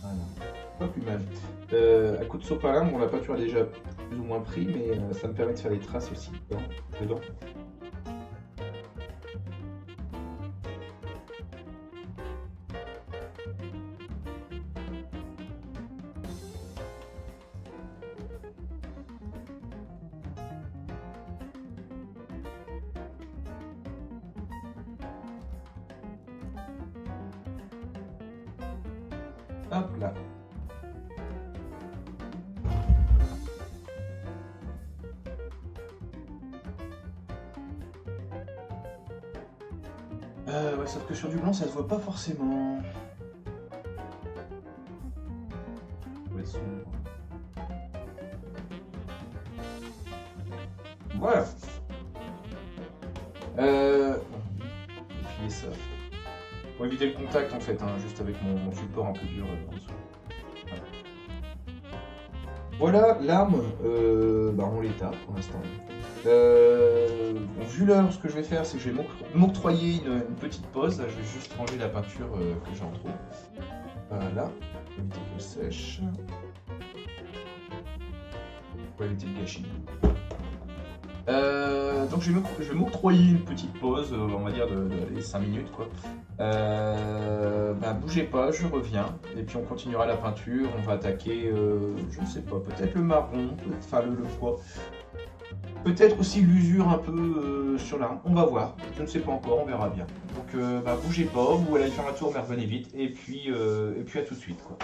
Voilà, pas plus mal. À coup de sopalin, bon, la peinture a déjà plus ou moins pris, mais ça me permet de faire les traces aussi dedans. Hop là. Ouais, sauf que sur du blanc, ça se voit pas forcément. Ouais, sombre. Voilà. Plier ça. Pour éviter le contact en fait, hein, juste avec mon support un peu dur en dessous. Voilà, l'arme, bah on l'étape pour l'instant. Bon, vu l'heure, ce que je vais faire, c'est que je vais m'octroyer une petite pause. Là, je vais juste ranger la peinture que j'ai en trop. Voilà, pour éviter qu'elle sèche. Pour éviter le gâchis. Donc je vais m'octroyer une petite pause, on va dire de 5 minutes quoi. Bah, bougez pas, je reviens et puis on continuera la peinture. On va attaquer, je ne sais pas, peut-être le marron, enfin le bois, peut-être aussi l'usure un peu sur l'arme. On va voir, je ne sais pas encore, on verra bien. Donc bah, bougez pas, vous allez faire un tour, mais revenez vite et puis à tout de suite quoi.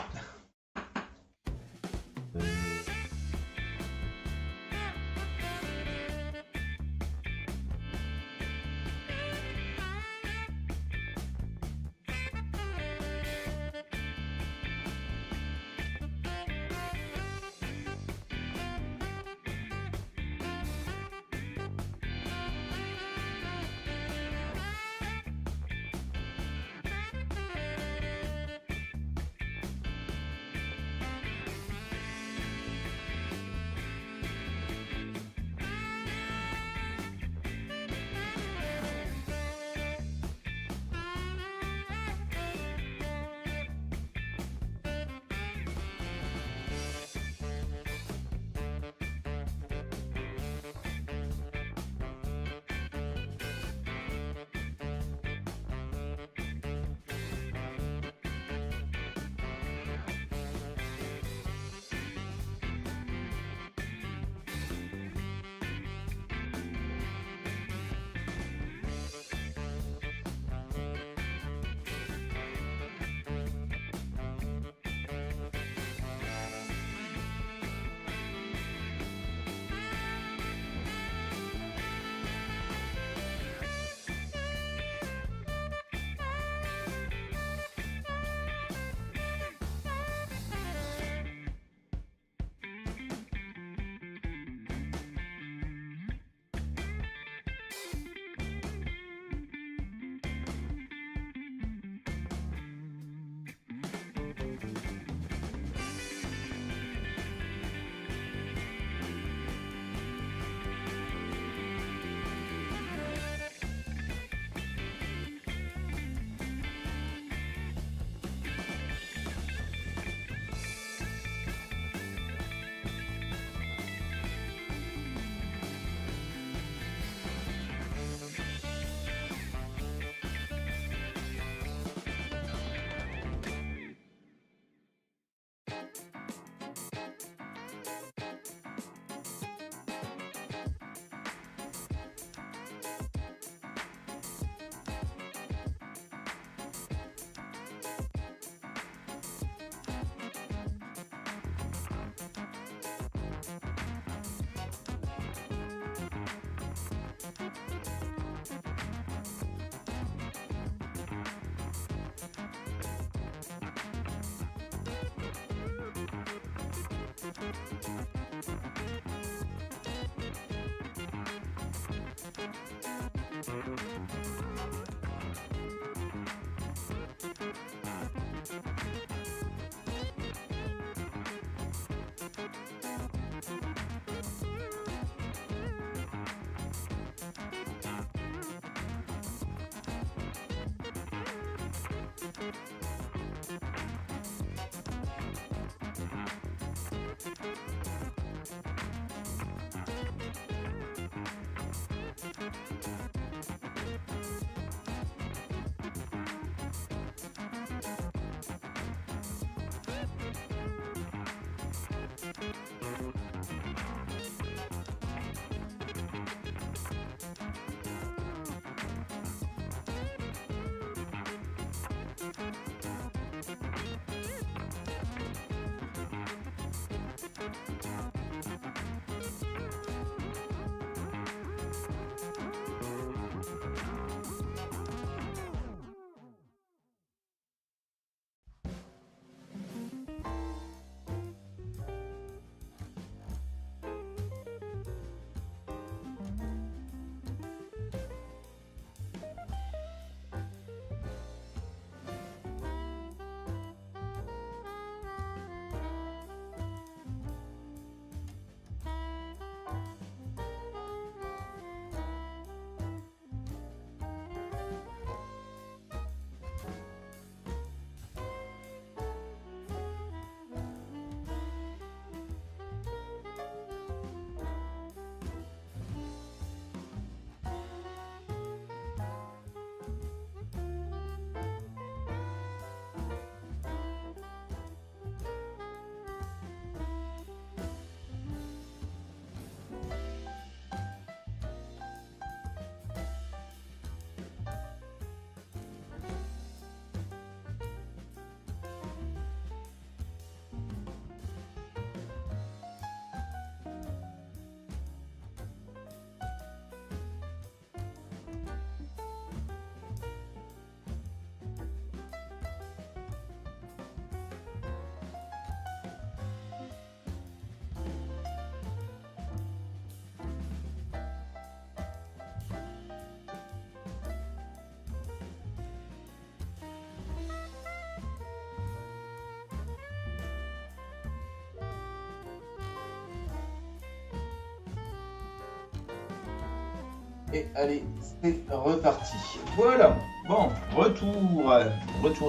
Et allez, c'est reparti. Voilà, bon, retour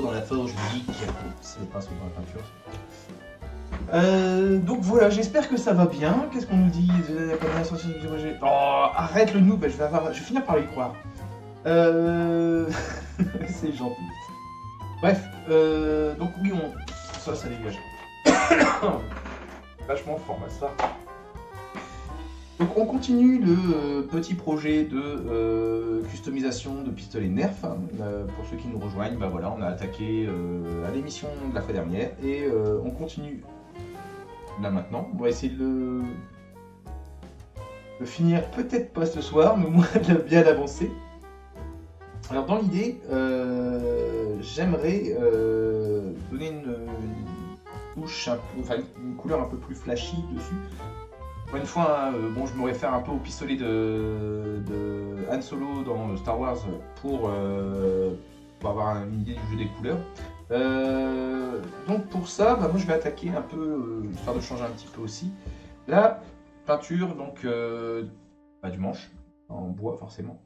dans la forge ludique. C'est pas son dans la peinture. Donc voilà, j'espère que ça va bien. Qu'est-ce qu'on nous dit? Oh, arrête le noob, je vais finir par y croire. C'est gentil. Bref, donc oui, ça dégage. Vachement fort, ça. Donc on continue le petit projet de customisation de pistolet Nerf. Pour ceux qui nous rejoignent, bah voilà, on a attaqué à l'émission de la fois dernière et on continue là maintenant. On va essayer de finir peut-être pas ce soir, mais au moins de bien avancer. Alors dans l'idée, j'aimerais donner une touche, une couleur un peu plus flashy dessus. Une fois, bon, je me réfère un peu au pistolet de Han Solo dans Star Wars pour avoir une idée du jeu des couleurs. Donc pour ça, moi je vais attaquer un peu, histoire de changer un petit peu aussi, la peinture donc, du manche, en bois forcément.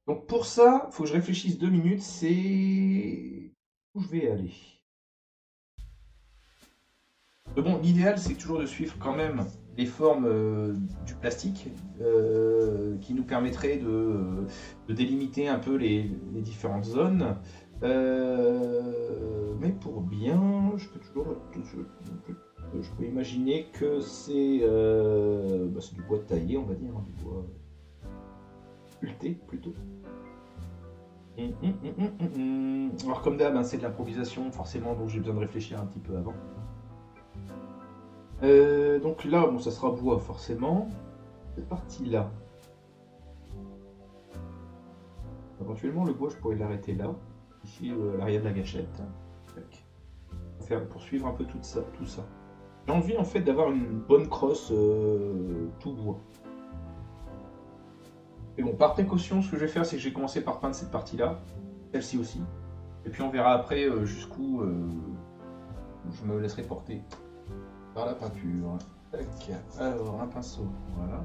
Donc pour ça, il faut que je réfléchisse 2 minutes, c'est où je vais aller. Mais bon, l'idéal c'est toujours de suivre quand même les formes du plastique qui nous permettraient de délimiter un peu les différentes zones. Mais pour bien, je peux imaginer que c'est du bois taillé, on va dire, du bois sculpté plutôt. Alors comme d'hab, c'est de l'improvisation forcément, donc j'ai besoin de réfléchir un petit peu avant. Donc là, bon, ça sera bois forcément. Cette partie-là. Éventuellement, le bois, je pourrais l'arrêter là. Ici, à l'arrière de la gâchette. Pour suivre un peu tout ça. J'ai envie en fait d'avoir une bonne crosse tout bois. Mais bon, par précaution, ce que je vais faire, c'est que je vais commencer par peindre cette partie-là, celle-ci aussi. Et puis on verra après jusqu'où je me laisserai porter par la peinture. Tac. Alors, un pinceau, voilà.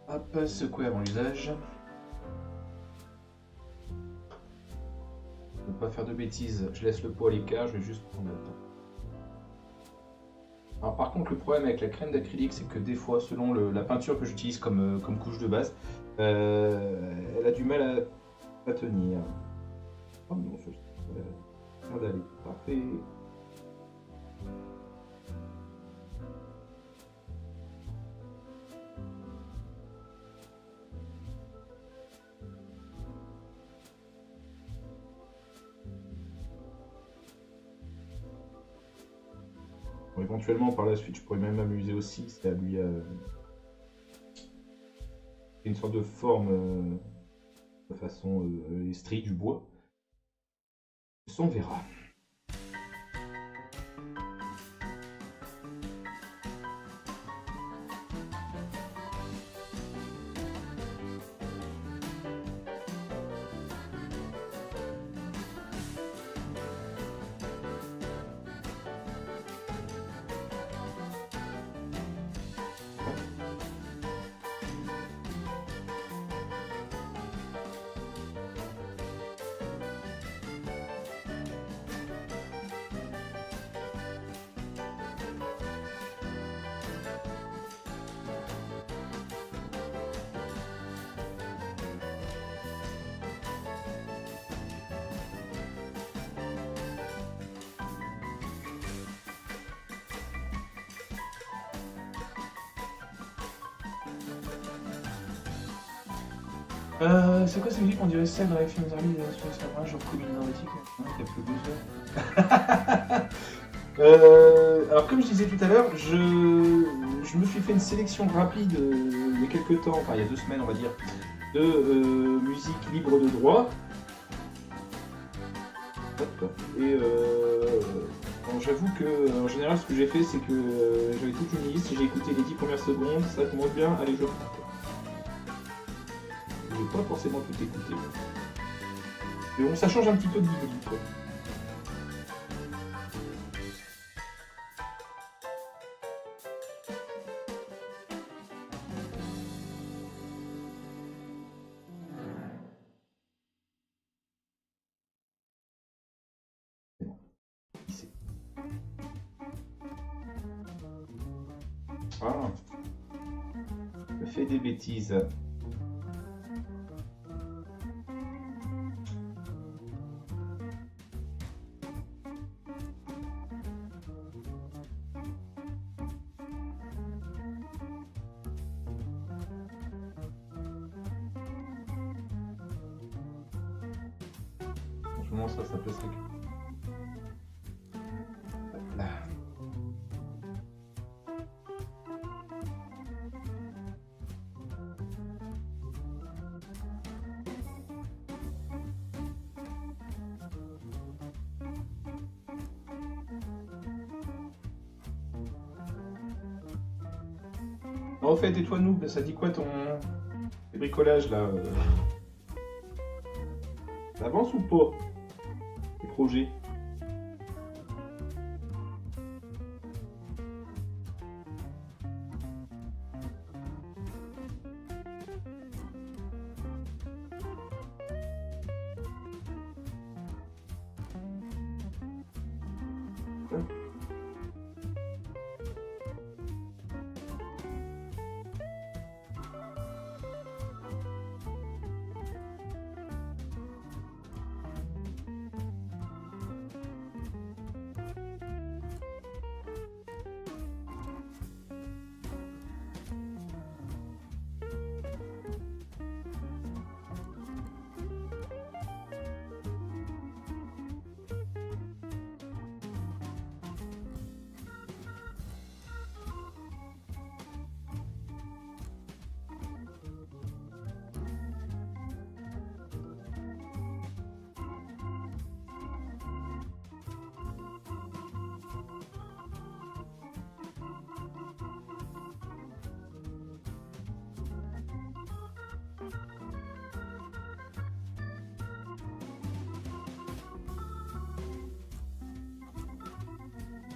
Hop, secouer avant l'usage. Ne pas faire de bêtises, je laisse le pot à l'écart, je vais juste prendre le temps. Alors par contre, le problème avec la crème d'acrylique, c'est que des fois, selon la peinture que j'utilise comme couche de base, elle a du mal à tenir. Oh non, ça a l'air d'aller. Parfait. Bon, éventuellement, par la suite, je pourrais même m'amuser aussi, c'est à lui une sorte de forme de façon les stries du bois. Ça, on verra. C'est quoi cette musique? On dirait celle dans les films d'Army, genre comédie dramatique. Alors comme je disais tout à l'heure, je me suis fait une sélection rapide il y a quelques temps, enfin il y a 2 semaines on va dire, de musique libre de droit. Hop. Et j'avoue que en général ce que j'ai fait c'est que j'avais toute une liste, j'ai écouté les 10 premières secondes, ça commence bien, allez je prends. Je vais pas forcément tout écouter. Mais bon, ça change un petit peu de Ghibli, quoi. Ah, je fais des bêtises. Franchement, ça peut se récupérer. Là. Au fait, et toi, Noob, ça dit quoi ton bricolage là ça avance ou pas? Les projets?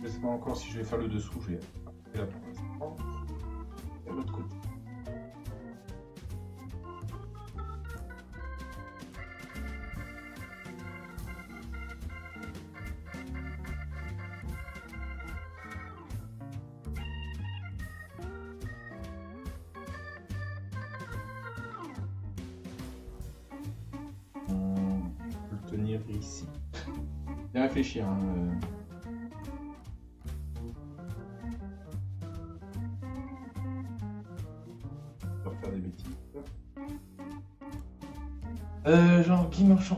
Je sais pas encore si je vais faire le dessous, je vais faire là pour l'instant. Et de l'autre côté. Je peux le tenir ici. Bien réfléchir. Hein, faire des bêtises. Genre Guy Marchand.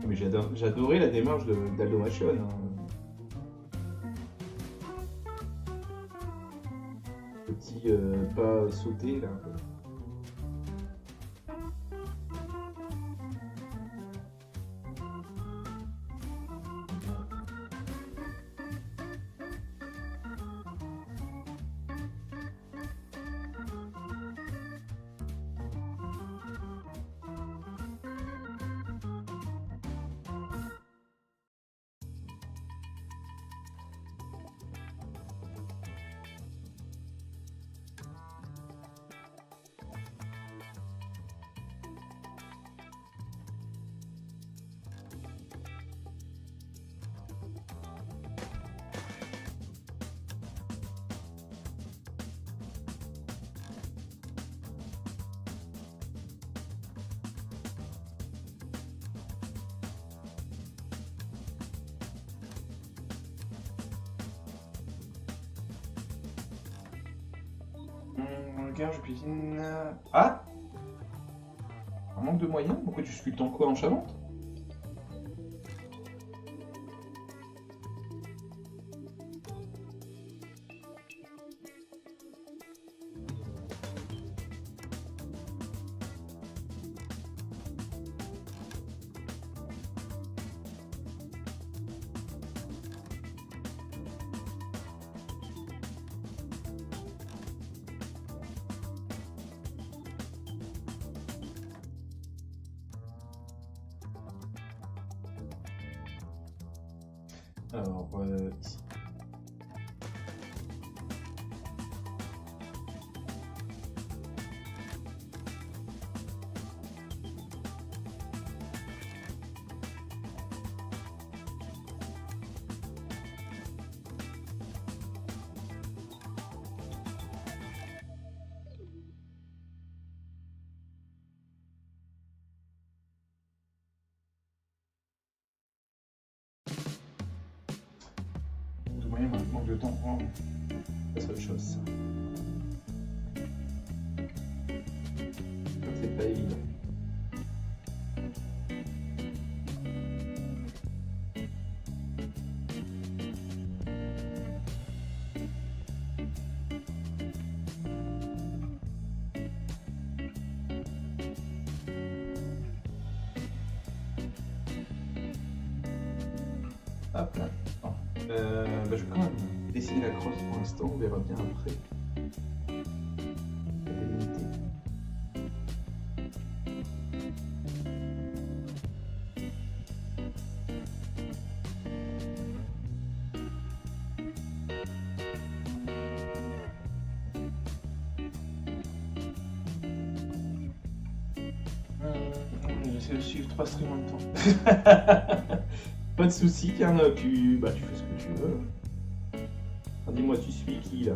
Mais j'adorais la démarche d'Aldo Machon. Hein. Petit pas sauté là. Regarde, je cuisine. Ah! Un manque de moyens? Pourquoi tu sculptes en quoi? En Charente? Alors, ici. Oui, manque de temps. Oh. C'est autre chose, ça. C'est pas évident. Hop là. Je vais quand même dessiner la crosse pour l'instant, on verra bien après. La délimité. J'essaie de suivre 3 streams en même temps. Pas de soucis, Karn, tu fais ce que tu veux. Ah, dis-moi, tu suis qui là?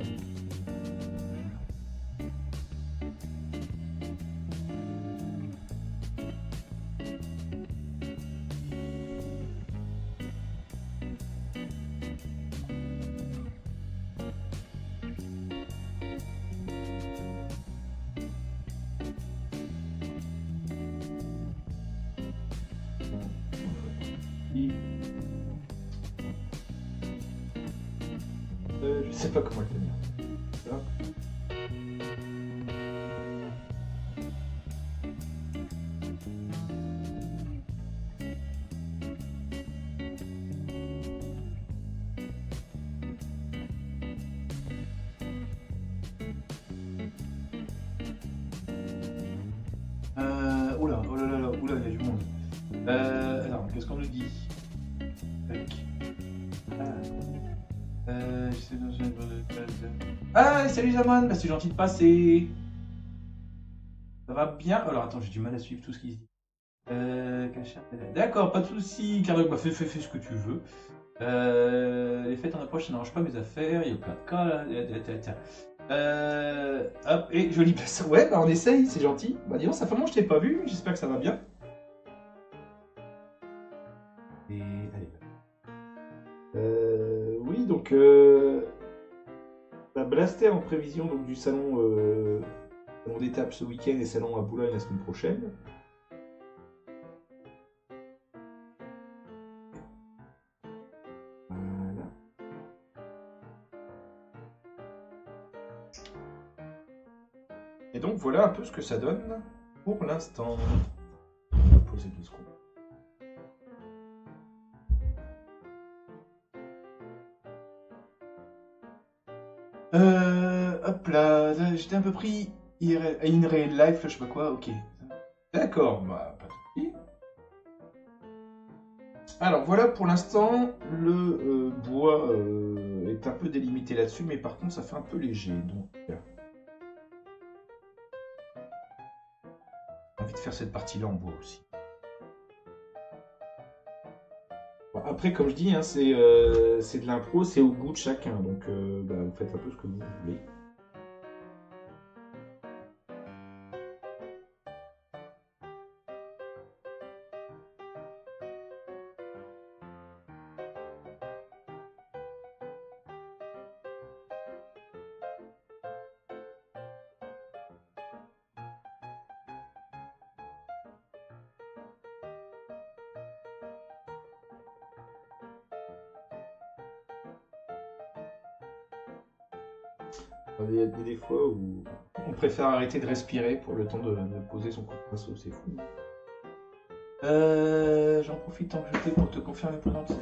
Je sais pas comment le tenir. Ça va? Oula, oh là là là, oula, il y a du monde. Alors, qu'est-ce qu'on nous dit? Tac. J'essaie de... Ah, salut Zaman, bah, c'est gentil de passer. Ça va bien? Alors attends, j'ai du mal à suivre tout ce qu'il dit. D'accord, pas de soucis, Cardoc, bah, fais ce que tu veux. Les fêtes en approche, ça n'arrange pas mes affaires, il y a plein de cas là. Hop, et joli place. Ouais, bah on essaye, c'est gentil. Bah disons, ça fait longtemps que je t'ai pas vu, j'espère que ça va bien. Et allez. Oui, donc bah, Blaster en prévision donc, du salon, salon d'étape ce week-end et salon à Boulogne la semaine prochaine. Voilà. Et donc voilà un peu ce que ça donne pour l'instant. On va poser 2 secondes. Hop là, j'étais un peu pris in real life, je sais pas quoi, ok. D'accord, bah pas de soucis. Alors voilà pour l'instant, le bois est un peu délimité là-dessus, mais par contre ça fait un peu léger, donc j'ai envie de faire cette partie-là en bois aussi. Bon, après, comme je dis, hein, c'est de l'impro, c'est au goût de chacun, donc bah, vous faites un peu ce que vous voulez. Il y a des fois où on préfère arrêter de respirer pour le temps de poser son coup de pinceau, c'est fou. J'en profite tant que je t'ai pour te confirmer pendant que c'est...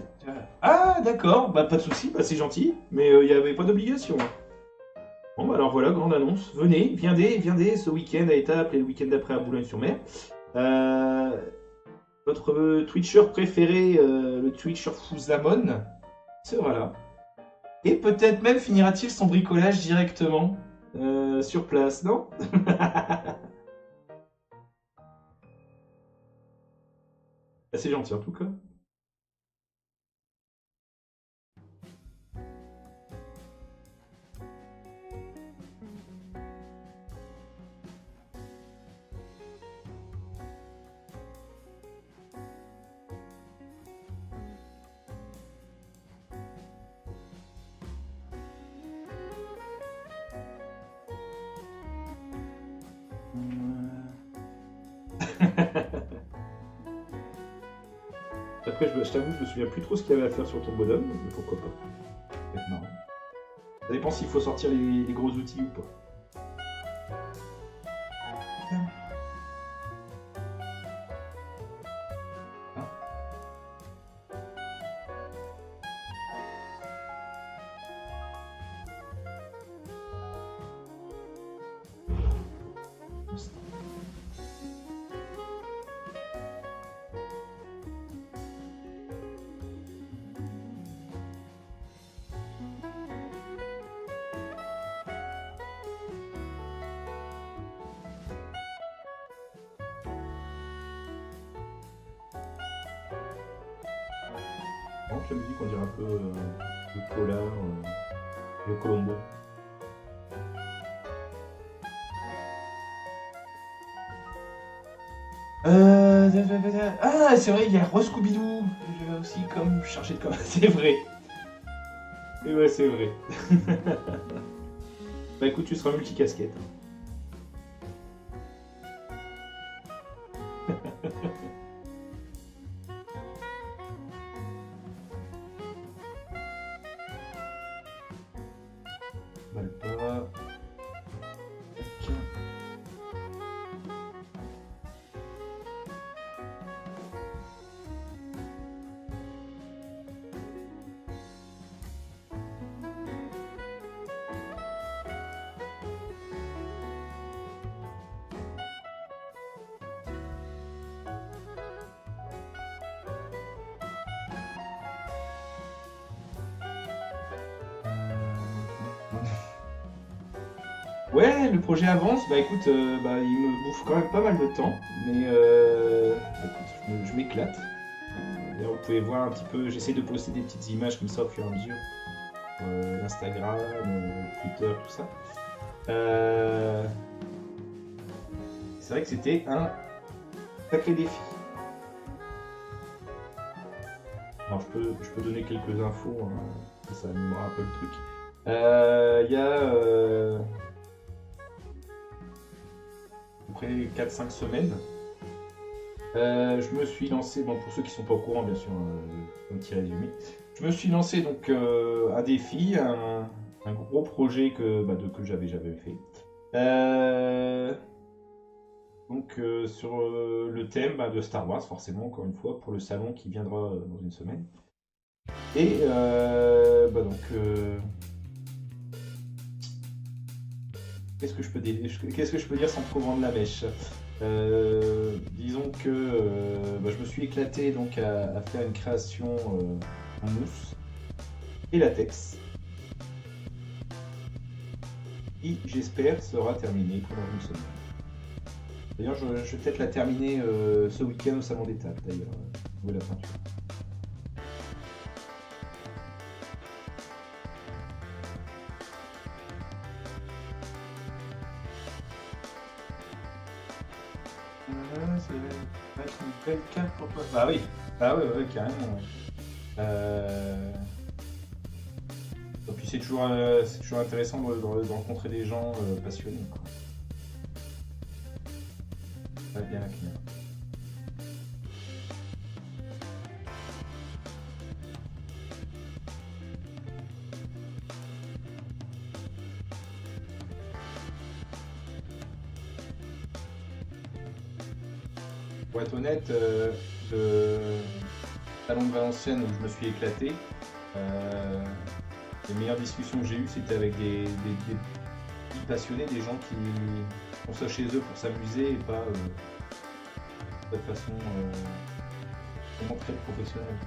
Ah d'accord, bah pas de soucis, bah, c'est gentil, mais il n'y avait pas d'obligation. Bon bah alors voilà, grande annonce, venez, viendez ce week-end à Étaples et le week-end d'après à Boulogne-sur-Mer. Votre Twitcher préféré, le Twitcher Fouzamon, sera là. Et peut-être même finira-t-il son bricolage directement sur place, non? C'est gentil en tout cas. Après, je t'avoue, je me souviens plus trop ce qu'il y avait à faire sur ton bonhomme, mais pourquoi pas. Ça peut être marrant. Ça dépend s'il faut sortir les gros outils ou pas. Hein? La musique, on dirait un peu le polar, le Colombo. Ah, c'est vrai, il y a Rose Scooby-Doo. Je vais aussi comme chargé de com. C'est vrai. Et ouais, c'est vrai. Bah écoute, tu seras multicasquette. Malpa. Ouais, le projet avance. Bah écoute, bah, il me bouffe quand même pas mal de temps, mais écoute, je m'éclate. D'ailleurs, vous pouvez voir un petit peu, j'essaie de poster des petites images comme ça au fur et à mesure. Instagram, Twitter, tout ça. C'est vrai que c'était un sacré défi. Alors je peux donner quelques infos, hein, ça animera un peu le truc. Il y a à peu près 4-5 semaines, je me suis lancé, bon pour ceux qui sont pas au courant bien sûr, un petit résumé. Je me suis lancé donc un défi, un gros projet que j'avais jamais fait. Donc sur le thème de Star Wars forcément encore une fois pour le salon qui viendra dans une semaine. Et qu'est-ce que je peux dire sans trop vendre la mèche? Disons que je me suis éclaté donc à faire une création en mousse et latex qui j'espère sera terminée pendant une semaine. D'ailleurs je vais peut-être la terminer ce week-end au salon des tables d'ailleurs, jouer la peinture. Ça va être une belle carte pour toi. Bah oui, ouais, carrément. Ouais. Et puis c'est toujours intéressant de rencontrer des gens passionnés. Quoi. Ça va bien la client. Pour être honnête, le salon de Valenciennes où je me suis éclaté, les meilleures discussions que j'ai eues c'était avec des petits passionnés, des gens qui font ça chez eux pour s'amuser et pas de façon vraiment très professionnelle.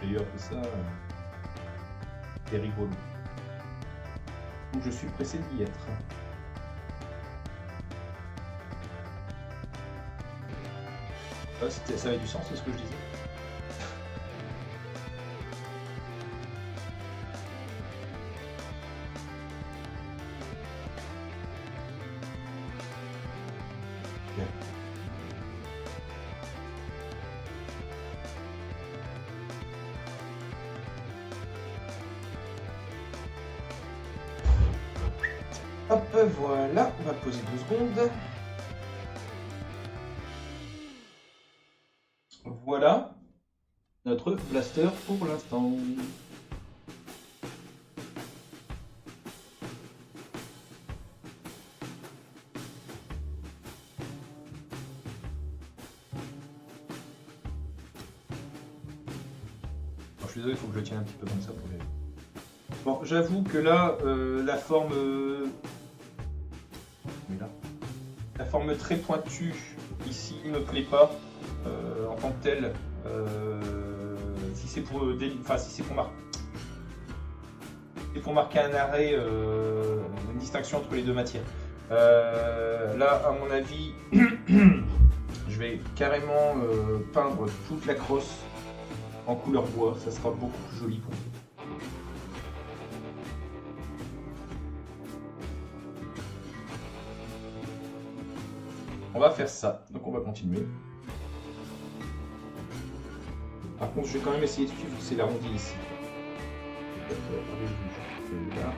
D'ailleurs que ça, c'est rigolo. Donc je suis pressé d'y être. Ça avait du sens, c'est ce que je disais. Bien. Hop, voilà, on va poser 2 secondes. Voilà notre blaster pour l'instant. Je suis désolé, il faut que je le tienne un petit peu comme ça pour les... Bon, j'avoue que là, la forme... là. La forme très pointue ici ne me plaît pas en tant que telle. Si c'est pour marquer un arrêt, une distinction entre les deux matières. Là, à mon avis, je vais carrément peindre toute la crosse en couleur bois. Ça sera beaucoup plus joli pour vous. On va faire ça, donc on va continuer. Par contre, je vais quand même essayer de suivre, c'est l'arrondi ici. Là.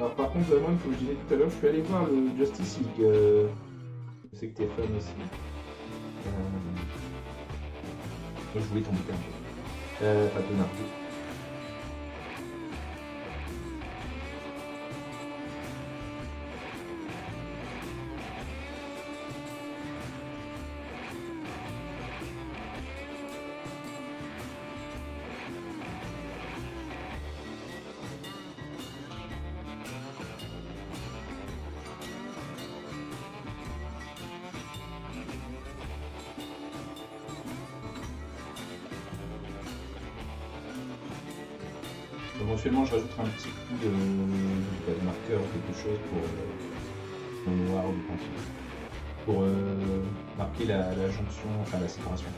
Alors par contre, moi, comme je disais tout à l'heure, je suis allé voir le Justice League. Je sais que t'es fan aussi. Je voulais ton bouquin. Pas de Naruto. Éventuellement, je rajouterai un petit coup de marqueur ou quelque chose pour le noir ou le peinture. Pour marquer la jonction, enfin la séparation.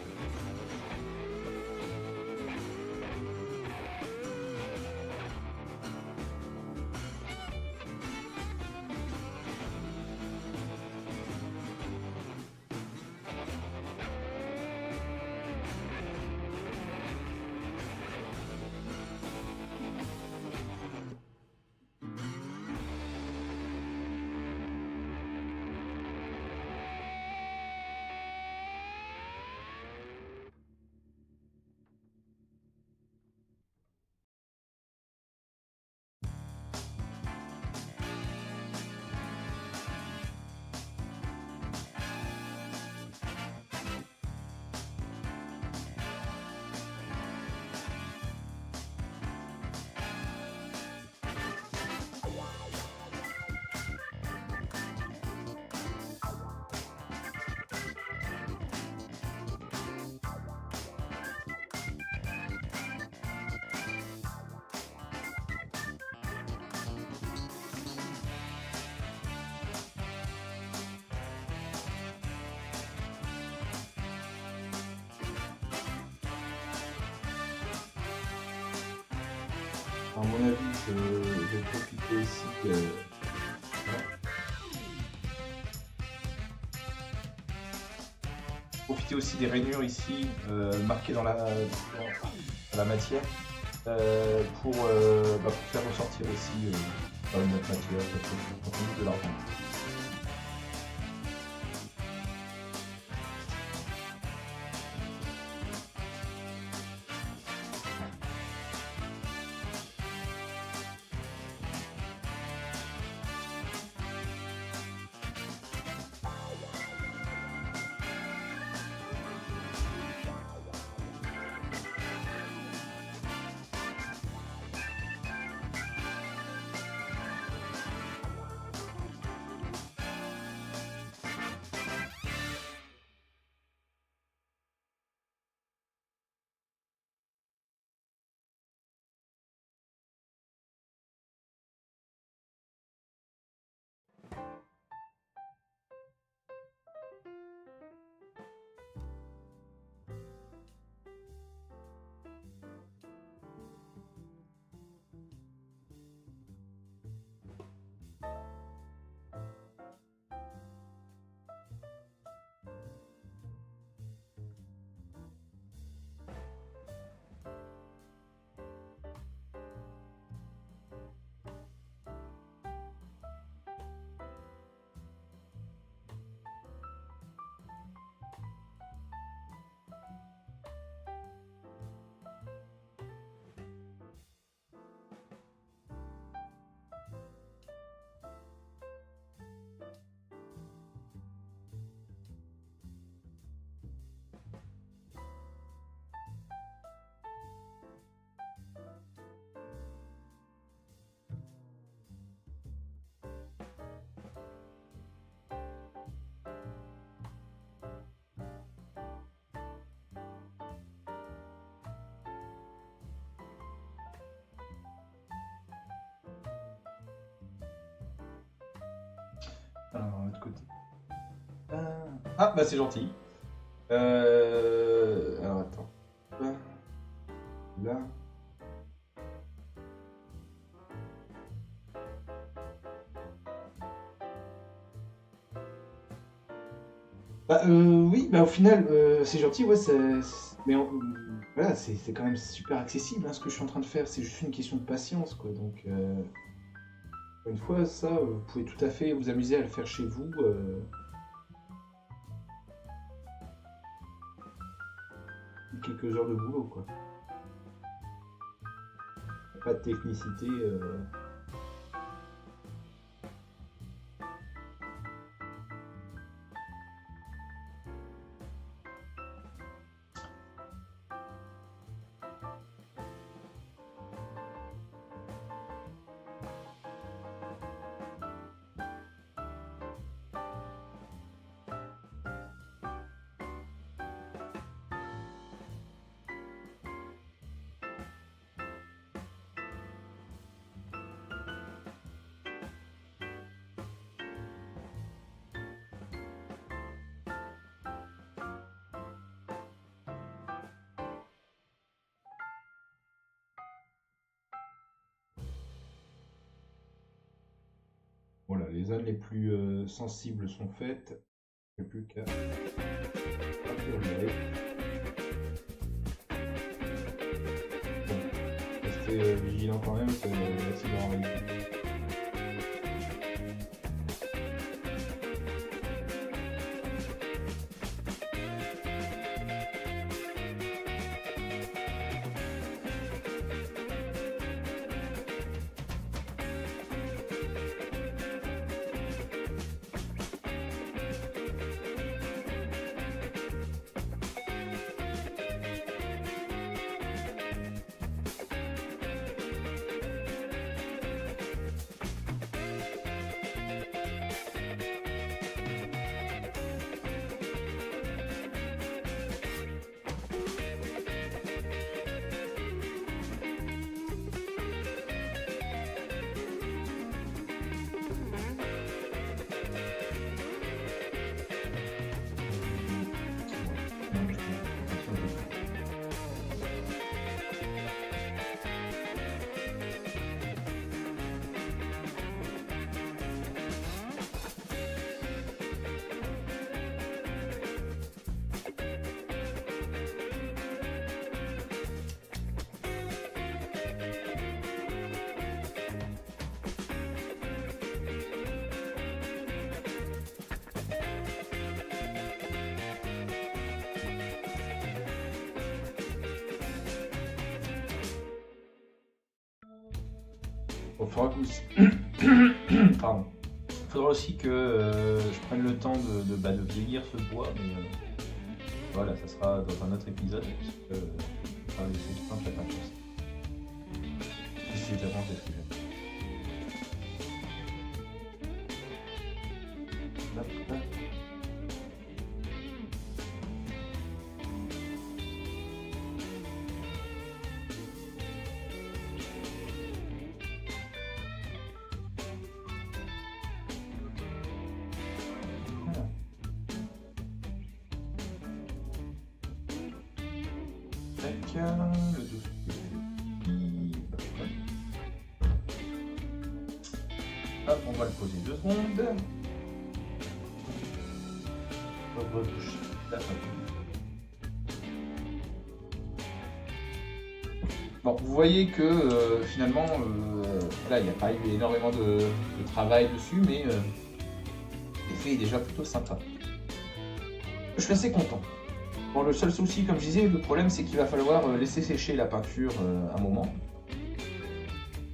À mon avis, je vais profiter aussi des rainures ici marquées dans la matière pour faire ressortir aussi dans une autre matière quand on use de l'argent. Alors, de l'autre côté. Ah, bah c'est gentil. Alors attends. Là. Oui, bah au final, c'est gentil, ouais, mais voilà, c'est quand même super accessible hein, ce que je suis en train de faire. C'est juste une question de patience, quoi. Donc, une fois, ça, vous pouvez tout à fait vous amuser à le faire chez vous. Quelques heures de boulot, quoi. Pas de technicité. Voilà, les zones les plus sensibles sont faites. Il n'y a plus qu'à regarder. Bon, restez vigilant quand même, c'est l'accident arrive. Il faudra que Pardon. Faudra aussi que je prenne le temps de vieillir ce bois, mais voilà, ça sera dans un autre épisode. Parce que c'est tout un chacun pour ça. Si c'est vraiment ce que j'aime. Hop, hop. Le dossier. Hop, on va le poser 2 secondes. Rebouche. Bon, vous voyez que finalement, voilà, il n'y a pas eu énormément de travail dessus, mais l'effet est déjà plutôt sympa. Je suis assez content. Bon, le seul souci, comme je disais, le problème, c'est qu'il va falloir laisser sécher la peinture un moment.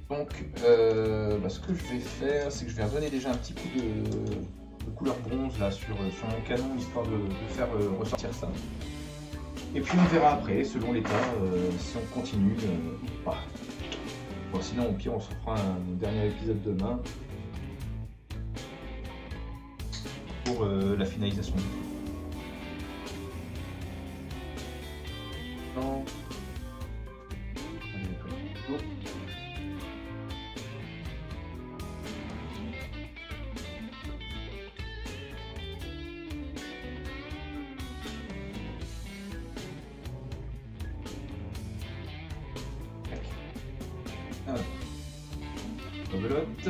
Donc, ce que je vais faire, c'est que je vais redonner déjà un petit coup de couleur bronze là sur mon canon, histoire de faire ressortir ça. Et puis on verra après, selon l'état, si on continue ou pas. Bon, sinon, au pire, on se fera un dernier épisode demain pour la finalisation du truc. Non. Rebelote.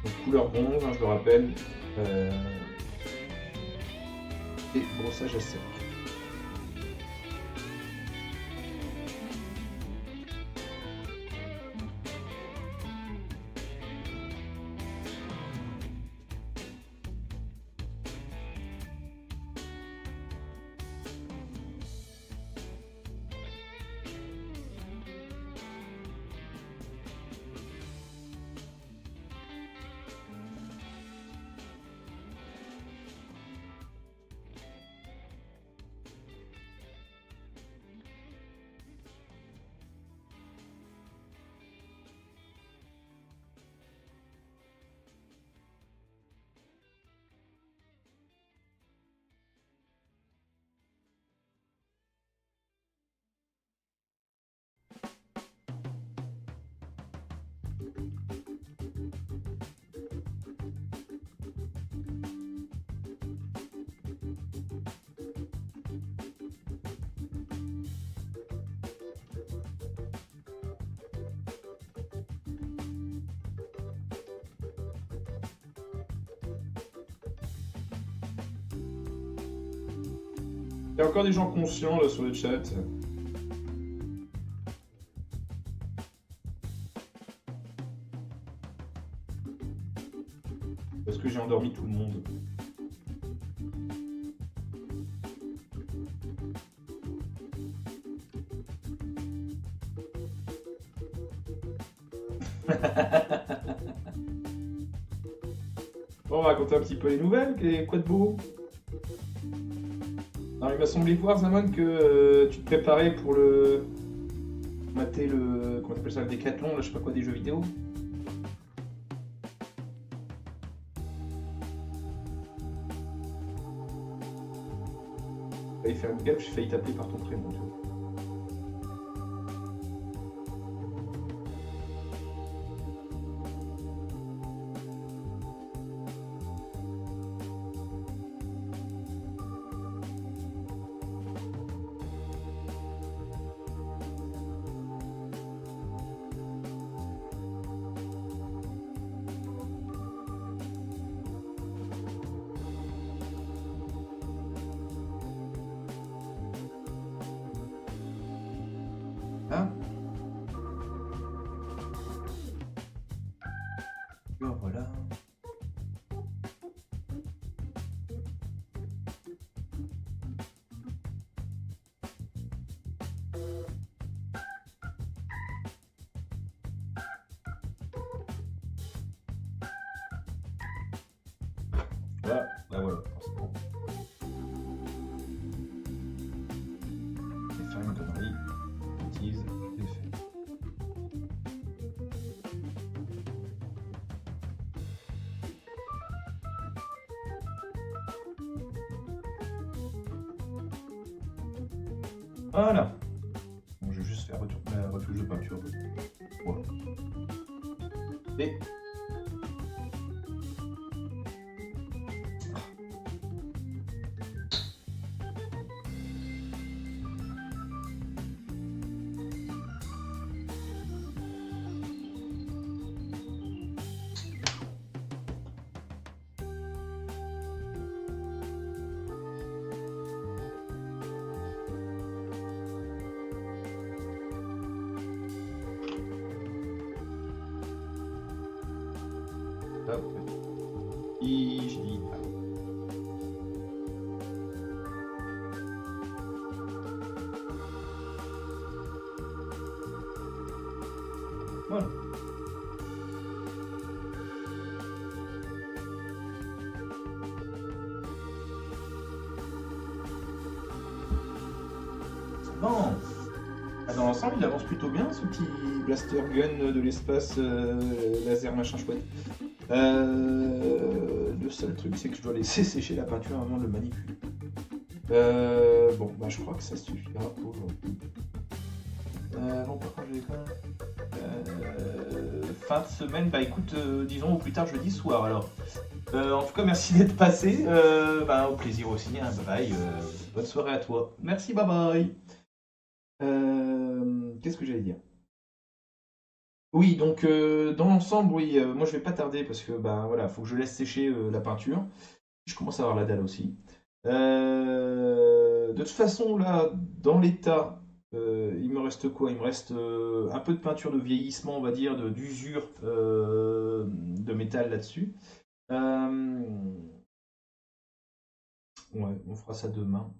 Donc, couleur bronze, hein, je le rappelle. Et brossage à sec. Il y a encore des gens conscients là sur le chat. Parce que j'ai endormi tout le monde. Bon, on va raconter un petit peu les nouvelles. Quoi de beau? Alors, il m'a semblé voir, Zaman, que tu te préparais pour le... mater le... comment t'appelles ça, le décathlon, là, je sais pas quoi, des jeux vidéo. J'avais fait un gaffe, j'ai failli t'appeler par ton prénom, tu vois. Hein? Alors, voilà. Voilà, bah voilà, c'est bon. Je vais faire une connerie. Bêtise, c'est fait. Voilà. Bon, je vais juste faire la retouche de peinture. Voilà. Et... hop. Et je dis... Voilà. Bon. Ah, dans l'ensemble, il avance plutôt bien, ce petit blaster gun de l'espace laser machin chouette. Le seul truc, c'est que je dois laisser sécher la peinture avant de le manipuler. Bon, bah je crois que ça suffira pour aujourd'hui. Bon, par contre, je vais quand même... fin de semaine, bah écoute, disons au plus tard jeudi soir alors. En tout cas, merci d'être passé. Bah, au plaisir aussi. Hein, bye bye. Bonne soirée à toi. Merci, bye bye. Qu'est-ce que j'allais dire? Oui, donc dans l'ensemble, oui, moi je vais pas tarder parce que bah voilà, faut que je laisse sécher la peinture. Je commence à avoir la dalle aussi. De toute façon, là, dans l'état, il me reste quoi? Il me reste un peu de peinture de vieillissement, on va dire, d'usure de métal là-dessus. Euh, ouais, on fera ça demain.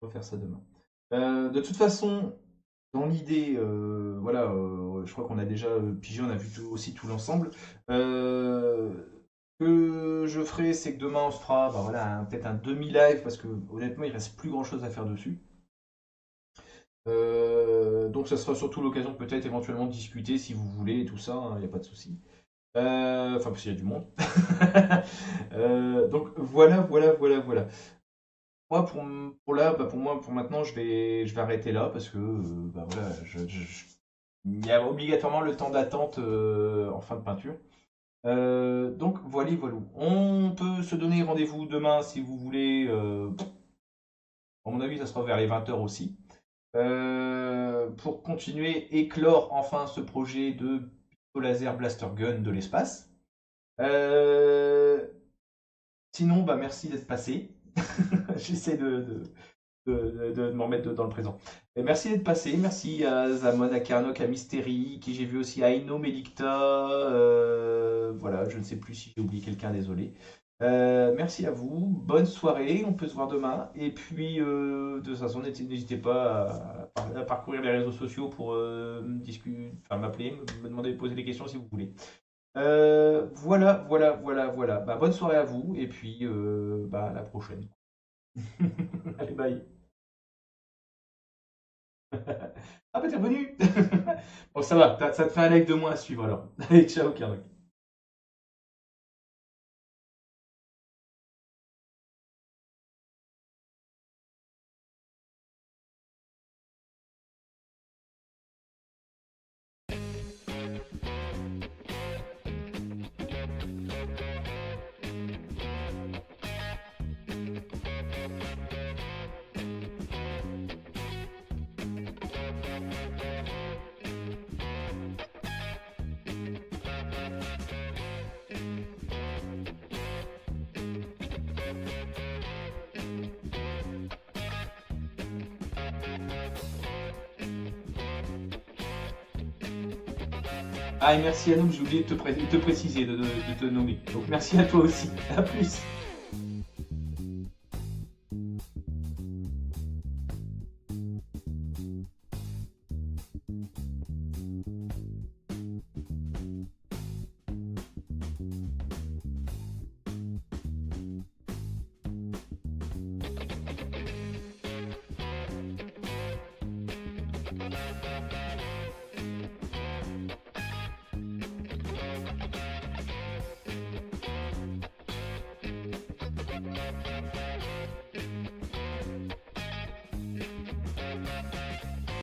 On va faire ça demain. De toute façon, dans l'idée, voilà, je crois qu'on a déjà pigé, on a vu aussi tout l'ensemble. Ce que je ferai, c'est que demain on se fera bah, voilà, peut-être un demi-live parce que honnêtement il reste plus grand chose à faire dessus. Donc ça sera surtout l'occasion peut-être éventuellement de discuter si vous voulez et tout ça, il n'y a pas de souci. Enfin, parce qu'il y a du monde. Donc voilà, voilà, voilà, voilà. Moi, pour là, bah, pour moi, pour maintenant, je vais arrêter là parce que bah, voilà, il y a obligatoirement le temps d'attente en fin de peinture. Donc voilà, voilà. On peut se donner rendez-vous demain si vous voulez. À mon avis, ça sera vers les 20 h aussi. Pour continuer, éclore enfin ce projet de pistolet laser blaster gun de l'espace. Sinon, bah merci d'être passé. J'essaie de m'en remettre dans le présent. Et merci d'être passé, merci à Zamon, à Karnok, à Mystery, qui j'ai vu aussi à Aino, Melikta, voilà, je ne sais plus si j'ai oublié quelqu'un, désolé. Merci à vous, bonne soirée, on peut se voir demain. Et puis, de toute façon, n'hésitez pas à parcourir les réseaux sociaux pour discuter, enfin, m'appeler, me demander, poser des questions si vous voulez. Voilà. Bah, bonne soirée à vous, et puis bah, à la prochaine. Allez, bye. Ah bah t'es revenu. Bon, ça va, ça te fait un like de moins à suivre alors. Allez, ciao, Karnak. Ah, et merci à nous, j'ai oublié de te préciser, de te nommer. Donc merci à toi aussi. À plus.